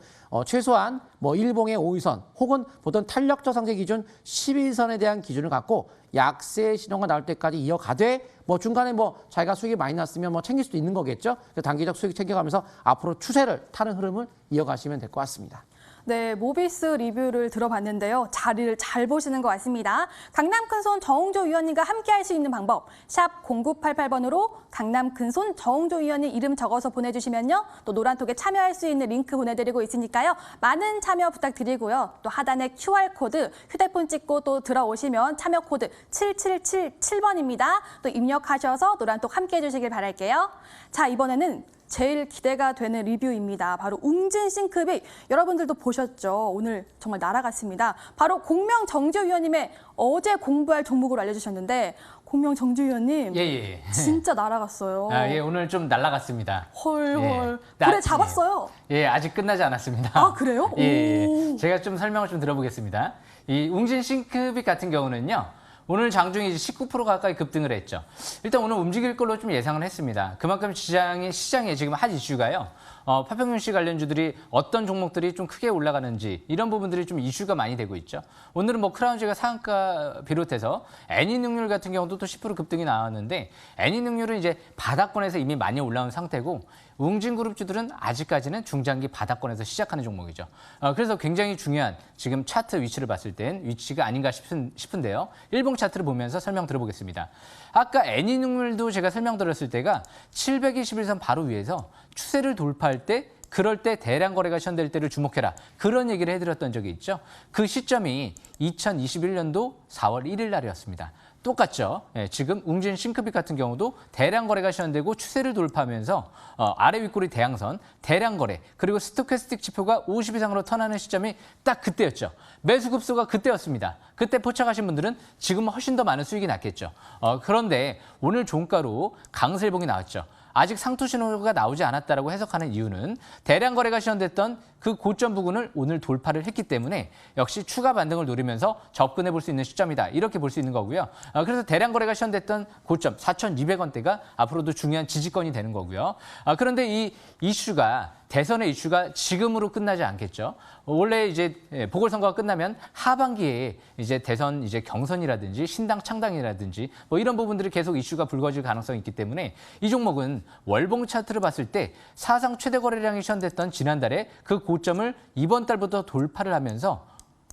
최소한 뭐 일봉의 5일선 혹은 보통 탄력적 상세 기준 11선에 대한 기준을 갖고 약세 신호가 나올 때까지 이어가되 뭐 중간에 뭐 자기가 수익이 많이 났으면 뭐 챙길 수도 있는 거겠죠. 단기적 수익 챙겨가면서 앞으로 추세를 타는 흐름을 이어가시면 될 것 같습니다. 네, 모비스 리뷰를 들어봤는데요. 자리를 잘 보시는 것 같습니다. 강남 큰손 정홍조 위원님과 함께 할 수 있는 방법 샵 0988번으로 강남 큰손 정홍조 위원님 이름 적어서 보내주시면요. 또 노란톡에 참여할 수 있는 링크 보내드리고 있으니까요. 많은 참여 부탁드리고요. 또 하단에 QR코드 휴대폰 찍고 또 들어오시면 참여 코드 7777번입니다. 또 입력하셔서 노란톡 함께 해주시길 바랄게요. 자, 이번에는 제일 기대가 되는 리뷰입니다. 바로 웅진 싱크비 여러분들도 보셨죠? 오늘 정말 날아갔습니다. 바로 공명 정주 위원님의 어제 공부할 종목으로 알려주셨는데 공명 정주 위원님 진짜 날아갔어요. 예, 오늘 좀 날아갔습니다. 헐. 그래 잡았어요. 예, 아직 끝나지 않았습니다. 아, 그래요? 예. 제가 좀 설명을 좀 들어보겠습니다. 이 웅진 싱크빅 같은 경우는요. 오늘 장중에 19% 가까이 급등을 했죠. 일단 오늘 움직일 걸로 좀 예상을 했습니다. 그만큼 시장에 지금 한 이슈가요. 파평윤씨 관련주들이 어떤 종목들이 좀 크게 올라가는지 이런 부분들이 좀 이슈가 많이 되고 있죠. 오늘은 뭐 크라운즈가 상한가 비롯해서 애니능률 같은 경우도 또 10% 급등이 나왔는데 애니능률은 이제 바닥권에서 이미 많이 올라온 상태고 웅진그룹주들은 아직까지는 중장기 바닥권에서 시작하는 종목이죠. 그래서 굉장히 중요한 지금 차트 위치를 봤을 땐 위치가 아닌가 싶은데요. 일봉 차트를 보면서 설명 들어보겠습니다. 아까 애니능률도 제가 설명드렸을 때가 721선 바로 위에서 추세를 돌파할 때 그럴 때 대량 거래가 시현될 때를 주목해라. 그런 얘기를 해드렸던 적이 있죠. 그 시점이 2021년도 4월 1일 날이었습니다. 똑같죠. 예, 지금 웅진 싱크빅 같은 경우도 대량 거래가 시현되고 추세를 돌파하면서 아래 윗꼬리 대양선, 대량 거래, 그리고 스토캐스틱 지표가 50 이상으로 턴하는 시점이 딱 그때였죠. 매수 급소가 그때였습니다. 그때 포착하신 분들은 지금 훨씬 더 많은 수익이 났겠죠. 그런데 오늘 종가로 강세일봉이 나왔죠. 아직 상투 신호가 나오지 않았다라고 해석하는 이유는 대량 거래가 시현됐던 그 고점 부근을 오늘 돌파를 했기 때문에 역시 추가 반등을 노리면서 접근해 볼 수 있는 시점이다. 이렇게 볼 수 있는 거고요. 그래서 대량 거래가 시현됐던 고점 4,200원대가 앞으로도 중요한 지지권이 되는 거고요. 그런데 이 이슈가 대선의 이슈가 지금으로 끝나지 않겠죠. 원래 이제 보궐선거가 끝나면 하반기에 이제 대선 이제 경선이라든지 신당 창당이라든지 뭐 이런 부분들이 계속 이슈가 불거질 가능성이 있기 때문에 이 종목은 월봉 차트를 봤을 때 사상 최대 거래량이 시현됐던 지난달에 그 고점을 이번 달부터 돌파를 하면서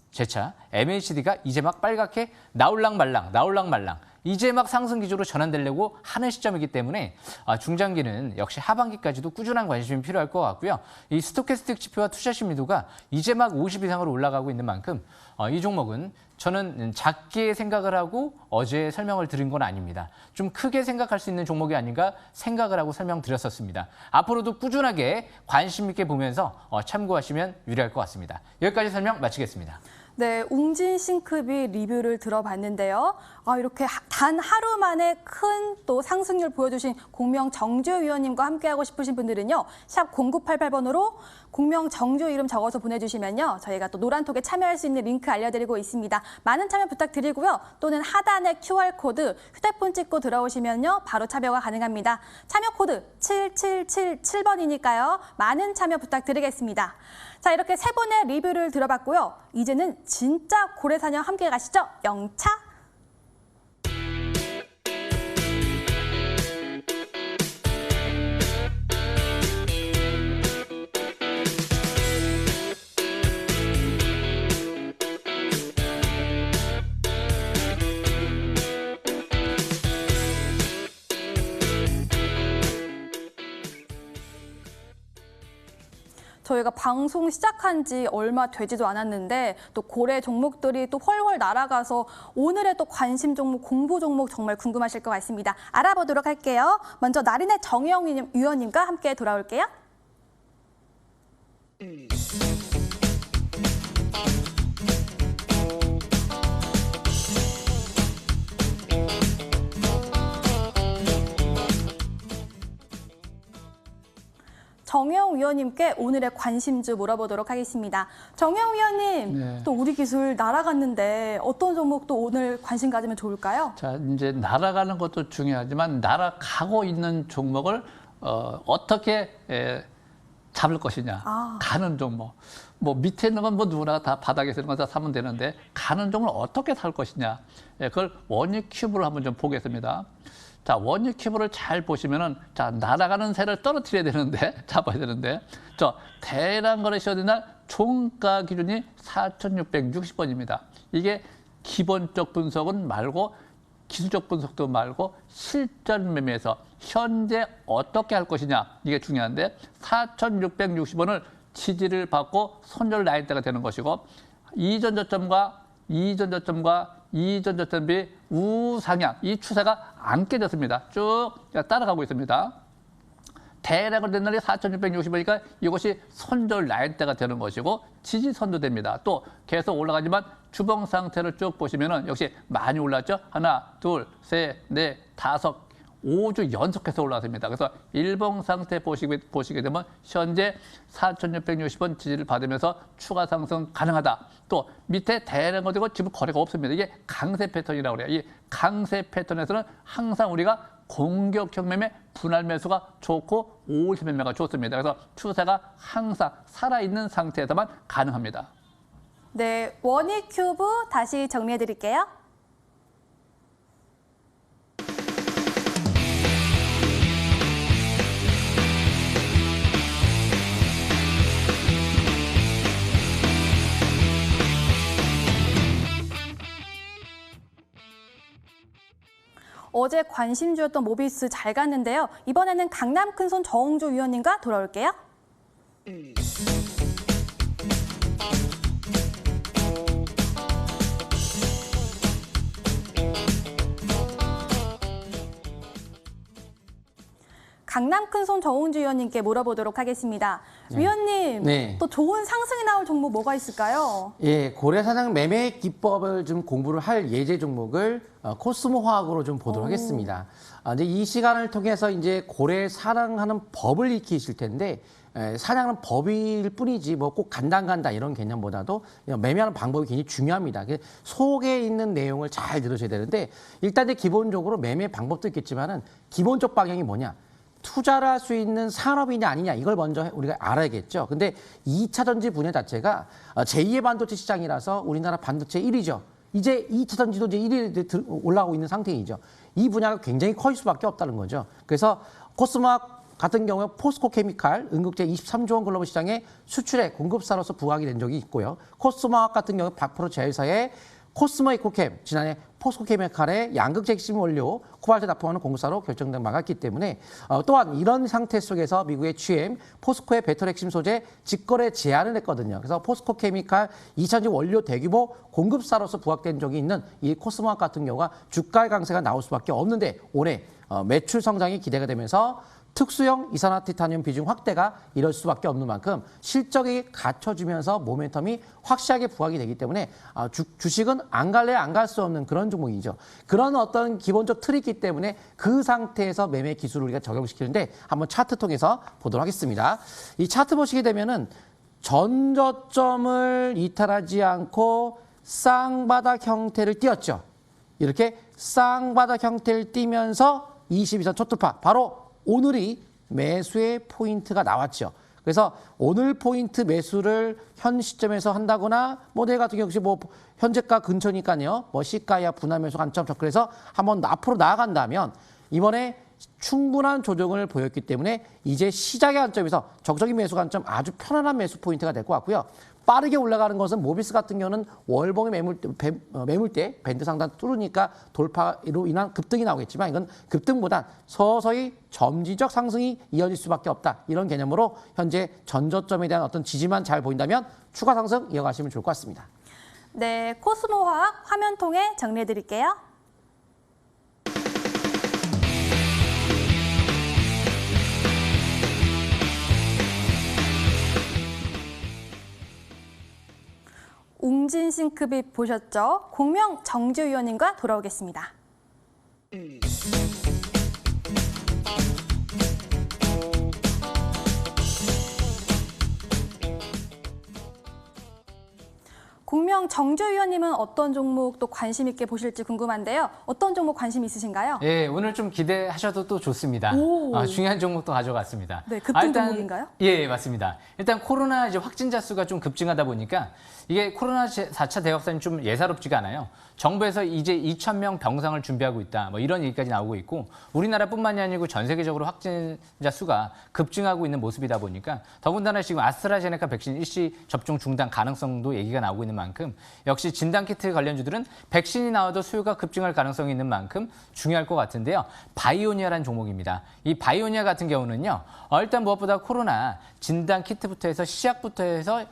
재차 MACD가 이제 막 빨갛게 나올랑 말랑 이제 막 상승 기조로 전환되려고 하는 시점이기 때문에 중장기는 역시 하반기까지도 꾸준한 관심이 필요할 것 같고요. 이 스토캐스틱 지표와 투자 심리도가 이제 막 50 이상으로 올라가고 있는 만큼 이 종목은 저는 작게 생각을 하고 어제 설명을 드린 건 아닙니다. 좀 크게 생각할 수 있는 종목이 아닌가 생각을 하고 설명드렸었습니다. 앞으로도 꾸준하게 관심 있게 보면서 참고하시면 유리할 것 같습니다. 여기까지 설명 마치겠습니다. 네, 웅진 싱크비 리뷰를 들어봤는데요. 이렇게 단 하루 만에 큰 또 상승률 보여주신 공명 정주 위원님과 함께하고 싶으신 분들은요. 샵 0988번으로 공명 정주 이름 적어서 보내주시면요. 저희가 또 노란톡에 참여할 수 있는 링크 알려드리고 있습니다. 많은 참여 부탁드리고요. 또는 하단에 QR코드 휴대폰 찍고 들어오시면요. 바로 참여가 가능합니다. 참여 코드 7777번이니까요. 많은 참여 부탁드리겠습니다. 자, 이렇게 세 분의 리뷰를 들어봤고요. 이제는 진짜 고래사냥 함께 가시죠. 영차. 저희가 방송 시작한 지 얼마 되지도 않았는데 또 고래 종목들이 또 훨훨 날아가서 오늘의 또 관심 종목, 공부 종목 정말 궁금하실 것 같습니다. 알아보도록 할게요. 먼저 나린의 정혜영 위원님과 함께 돌아올게요. 정혜영 위원님께 오늘의 관심주 물어보도록 하겠습니다. 정혜영 위원님, 네. 또 우리 기술 날아갔는데 어떤 종목도 오늘 관심 가지면 좋을까요? 자, 이제 날아가는 것도 중요하지만 날아가고 있는 종목을 어떻게 잡을 것이냐. 가는 종목. 뭐 밑에 있는 건 뭐 누구나 다 바닥에 있는 건 다 사면 되는데 가는 종목을 어떻게 살 것이냐. 그걸 원유 큐브로 한번 좀 보겠습니다. 자, 원유 큐브를 잘 보시면은, 자, 날아가는 새를 떨어뜨려야 되는데, 잡아야 되는데, 대량 거래 시효된 날 종가 기준이 4,660원입니다. 이게 기본적 분석은 말고, 기술적 분석도 말고, 실전 매매에서 현재 어떻게 할 것이냐, 이게 중요한데, 4,660원을 지지를 받고 손절 라인대가 되는 것이고, 이전 저점과 이전 저점비 우상향, 이 추세가 안 깨졌습니다. 쭉 따라가고 있습니다. 대략으로 된 날이 4,660원이니까 이것이 손절 라인대가 되는 것이고 지지선도 됩니다. 또 계속 올라가지만 주봉 상태를 쭉 보시면은 역시 많이 올랐죠. 하나, 둘, 셋, 넷, 다섯, 5주 연속해서 올라왔습니다. 그래서 일봉 상태 보시게 되면 현재 4,660원 지지를 받으면서 추가 상승 가능하다. 또 밑에 대량 거되고 지금 거래가 없습니다. 이게 강세 패턴이라고 그래요. 이 강세 패턴에서는 항상 우리가 공격형 매매, 분할 매수가 좋고 오일세 매매가 좋습니다. 그래서 추세가 항상 살아있는 상태에서만 가능합니다. 네, 원익 큐브 다시 정리해 드릴게요. 어제 관심주였던 모비스 잘 갔는데요. 이번에는 강남 큰손 정홍주 위원님과 돌아올게요. 강남 큰손 정홍주 위원님께 물어보도록 하겠습니다. 위원님, 네. 또 좋은 상승이 나올 종목 뭐가 있을까요? 예, 고래사냥 매매 기법을 좀 공부를 할 예제 종목을 코스모 화학으로 좀 보도록 하겠습니다. 이제 이 시간을 통해서 이제 고래 사냥하는 법을 익히실 텐데, 사냥하는 법일 뿐이지 뭐 꼭 간다 이런 개념보다도 매매하는 방법이 굉장히 중요합니다. 속에 있는 내용을 잘 들으셔야 되는데, 일단 이제 기본적으로 매매 방법도 있겠지만은 기본적 방향이 뭐냐? 투자를 할 수 있는 산업이냐 아니냐 이걸 먼저 우리가 알아야겠죠. 근데 2차 전지 분야 자체가 제2의 반도체 시장이라서 우리나라 반도체 1위죠. 이제 2차 전지도 이제 1위에 올라오고 있는 상태이죠. 이 분야가 굉장히 커질 수밖에 없다는 거죠. 그래서 코스모학 같은 경우에 포스코 케미칼 응급제 23조 원 글로벌 시장에 수출의 공급사로서 부각이 된 적이 있고요. 코스모학 같은 경우 100% 제휴사의 코스모 이코캠, 지난해 포스코 케미칼의 양극재 핵심 원료 코발트 납품하는 공급사로 결정된 바가 있기 때문에 또한 이런 상태 속에서 미국의 GM, 포스코의 배터리 핵심 소재 직거래 제한을 했거든요. 그래서 포스코 케미칼 2차전지 원료 대규모 공급사로서 부각된 적이 있는 이 코스모학 같은 경우가 주가의 강세가 나올 수밖에 없는데 올해 매출 성장이 기대가 되면서 특수형 이산화티타늄 비중 확대가 이럴 수밖에 없는 만큼 실적이 갖춰지면서 모멘텀이 확실하게 부각이 되기 때문에 주식은 안 갈래 안 갈 수 없는 그런 종목이죠. 그런 어떤 기본적 틀이 있기 때문에 그 상태에서 매매 기술을 우리가 적용시키는데 한번 차트 통해서 보도록 하겠습니다. 이 차트 보시게 되면은 전저점을 이탈하지 않고 쌍바닥 형태를 띄었죠. 이렇게 쌍바닥 형태를 띄면서 22선 초특파, 바로 오늘이 매수의 포인트가 나왔죠. 그래서 오늘 포인트 매수를 현 시점에서 한다거나 뭐 내일 같은 경우 역시 뭐 현재가 근처니까요. 뭐 시가야 분할 매수 관점 접근해서 한번 앞으로 나아간다면 이번에 충분한 조정을 보였기 때문에 이제 시작의 관점에서 적극적인 매수 관점 아주 편안한 매수 포인트가 될 것 같고요. 빠르게 올라가는 것은 모비스 같은 경우는 월봉의 매물대 밴드 상단 뚫으니까 돌파로 인한 급등이 나오겠지만 이건 급등보단 서서히 점지적 상승이 이어질 수밖에 없다. 이런 개념으로 현재 전저점에 대한 어떤 지지만 잘 보인다면 추가 상승 이어가시면 좋을 것 같습니다. 네, 코스모화학 화면 통해 정리해 드릴게요. 웅진 싱크빛 보셨죠? 공명 정주 위원님과 돌아오겠습니다. 공명 정주 위원님은 어떤 종목 또 관심 있게 보실지 궁금한데요. 어떤 종목 관심 있으신가요? 예, 오늘 좀 기대하셔도 또 좋습니다. 중요한 종목도 가져갔습니다. 네, 급등 종목인가요? 예, 맞습니다. 일단 코로나 이제 확진자 수가 좀 급증하다 보니까 이게 코로나 4차 대확산이 좀 예사롭지가 않아요. 정부에서 이제 2,000명 병상을 준비하고 있다. 뭐 이런 얘기까지 나오고 있고 우리나라뿐만이 아니고 전 세계적으로 확진자 수가 급증하고 있는 모습이다 보니까 더군다나 지금 아스트라제네카 백신 일시 접종 중단 가능성도 얘기가 나오고 있는 만큼 역시 진단키트 관련주들은 백신이 나와도 수요가 급증할 가능성이 있는 만큼 중요할 것 같은데요. 바이오니아라는 종목입니다. 이 바이오니아 같은 경우는요. 일단 무엇보다 코로나 진단키트부터 해서 시약부터 해서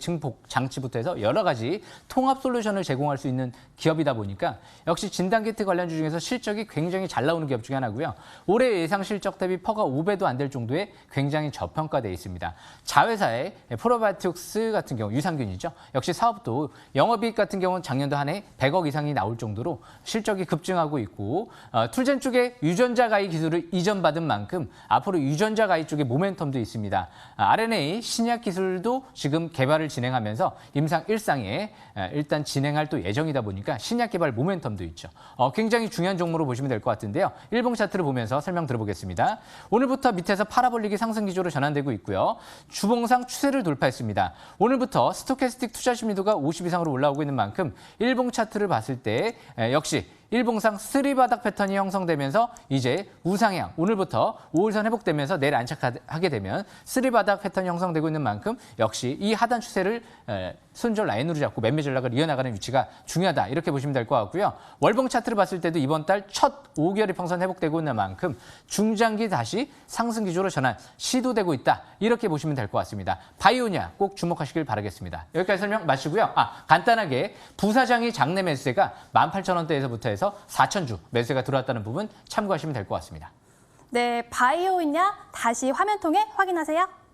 증폭 장치부터 해서 여러 가지 통합 솔루션을 제공할 수 있는 기업이다 보니까 역시 진단키트 관련주 중에서 실적이 굉장히 잘 나오는 기업 중에 하나고요. 올해 예상 실적 대비 퍼가 5배도 안 될 정도의 굉장히 저평가되어 있습니다. 자회사의 프로바이오틱스 같은 경우 유산균이죠. 역시 사업도 영업이익 같은 경우는 작년도 한 해 100억 이상이 나올 정도로 실적이 급증하고 있고 툴젠 쪽에 유전자 가위 기술을 이전받은 만큼 앞으로 유전자 가위 쪽에 모멘텀도 있습니다. RNA 신약 기술도 지금 개발을 진행하면서 임상 1상에 일단 진행할 또 예정이다 보니까 신약 개발 모멘텀도 있죠. 굉장히 중요한 종목으로 보시면 될 것 같은데요. 일봉 차트를 보면서 설명 들어보겠습니다. 오늘부터 밑에서 파라볼릭이 상승 기조로 전환되고 있고요. 주봉상 추세를 돌파했습니다. 오늘부터 스토캐스틱 투자 심리도가 50 이상으로 올라오고 있는 만큼 일봉 차트를 봤을 때 역시 일봉상 쓰리바닥 패턴이 형성되면서 이제 우상향, 오늘부터 5일선 회복되면서 내일 안착하게 되면 쓰리바닥 패턴이 형성되고 있는 만큼 역시 이 하단 추세를 손절 라인으로 잡고 매매 전략을 이어나가는 위치가 중요하다. 이렇게 보시면 될 것 같고요. 월봉 차트를 봤을 때도 이번 달 첫 5개월 이평선 회복되고 있는 만큼 중장기 다시 상승 기조로 전환 시도되고 있다. 이렇게 보시면 될 것 같습니다. 바이오니아 꼭 주목하시길 바라겠습니다. 여기까지 설명 마치고요. 간단하게 부사장이 장내 매수세가 18,000원대에서부터 해서 4,000주 매수세가 들어왔다는 부분 참고하시면 될 것 같습니다. 네, 바이오니아 다시 화면 통해 확인하세요.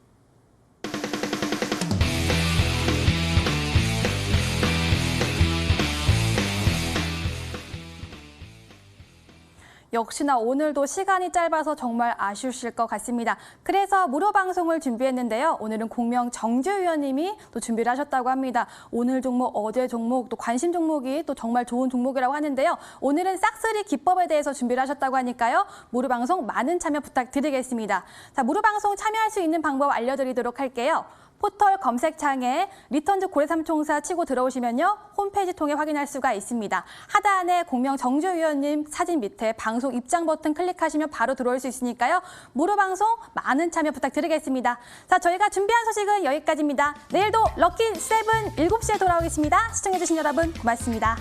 역시나 오늘도 시간이 짧아서 정말 아쉬우실 것 같습니다. 그래서 무료 방송을 준비했는데요. 오늘은 공명 정주 위원님이 또 준비를 하셨다고 합니다. 오늘 종목, 어제 종목, 또 관심 종목이 또 정말 좋은 종목이라고 하는데요. 오늘은 싹쓸이 기법에 대해서 준비를 하셨다고 하니까요. 무료 방송 많은 참여 부탁드리겠습니다. 자, 무료 방송 참여할 수 있는 방법 알려드리도록 할게요. 포털 검색창에 리턴즈 고래삼총사 치고 들어오시면요. 홈페이지 통해 확인할 수가 있습니다. 하단에 공명 정주 위원님 사진 밑에 방송 입장 버튼 클릭하시면 바로 들어올 수 있으니까요. 무료 방송 많은 참여 부탁드리겠습니다. 자, 저희가 준비한 소식은 여기까지입니다. 내일도 럭키 7 7시에 돌아오겠습니다. 시청해주신 여러분 고맙습니다.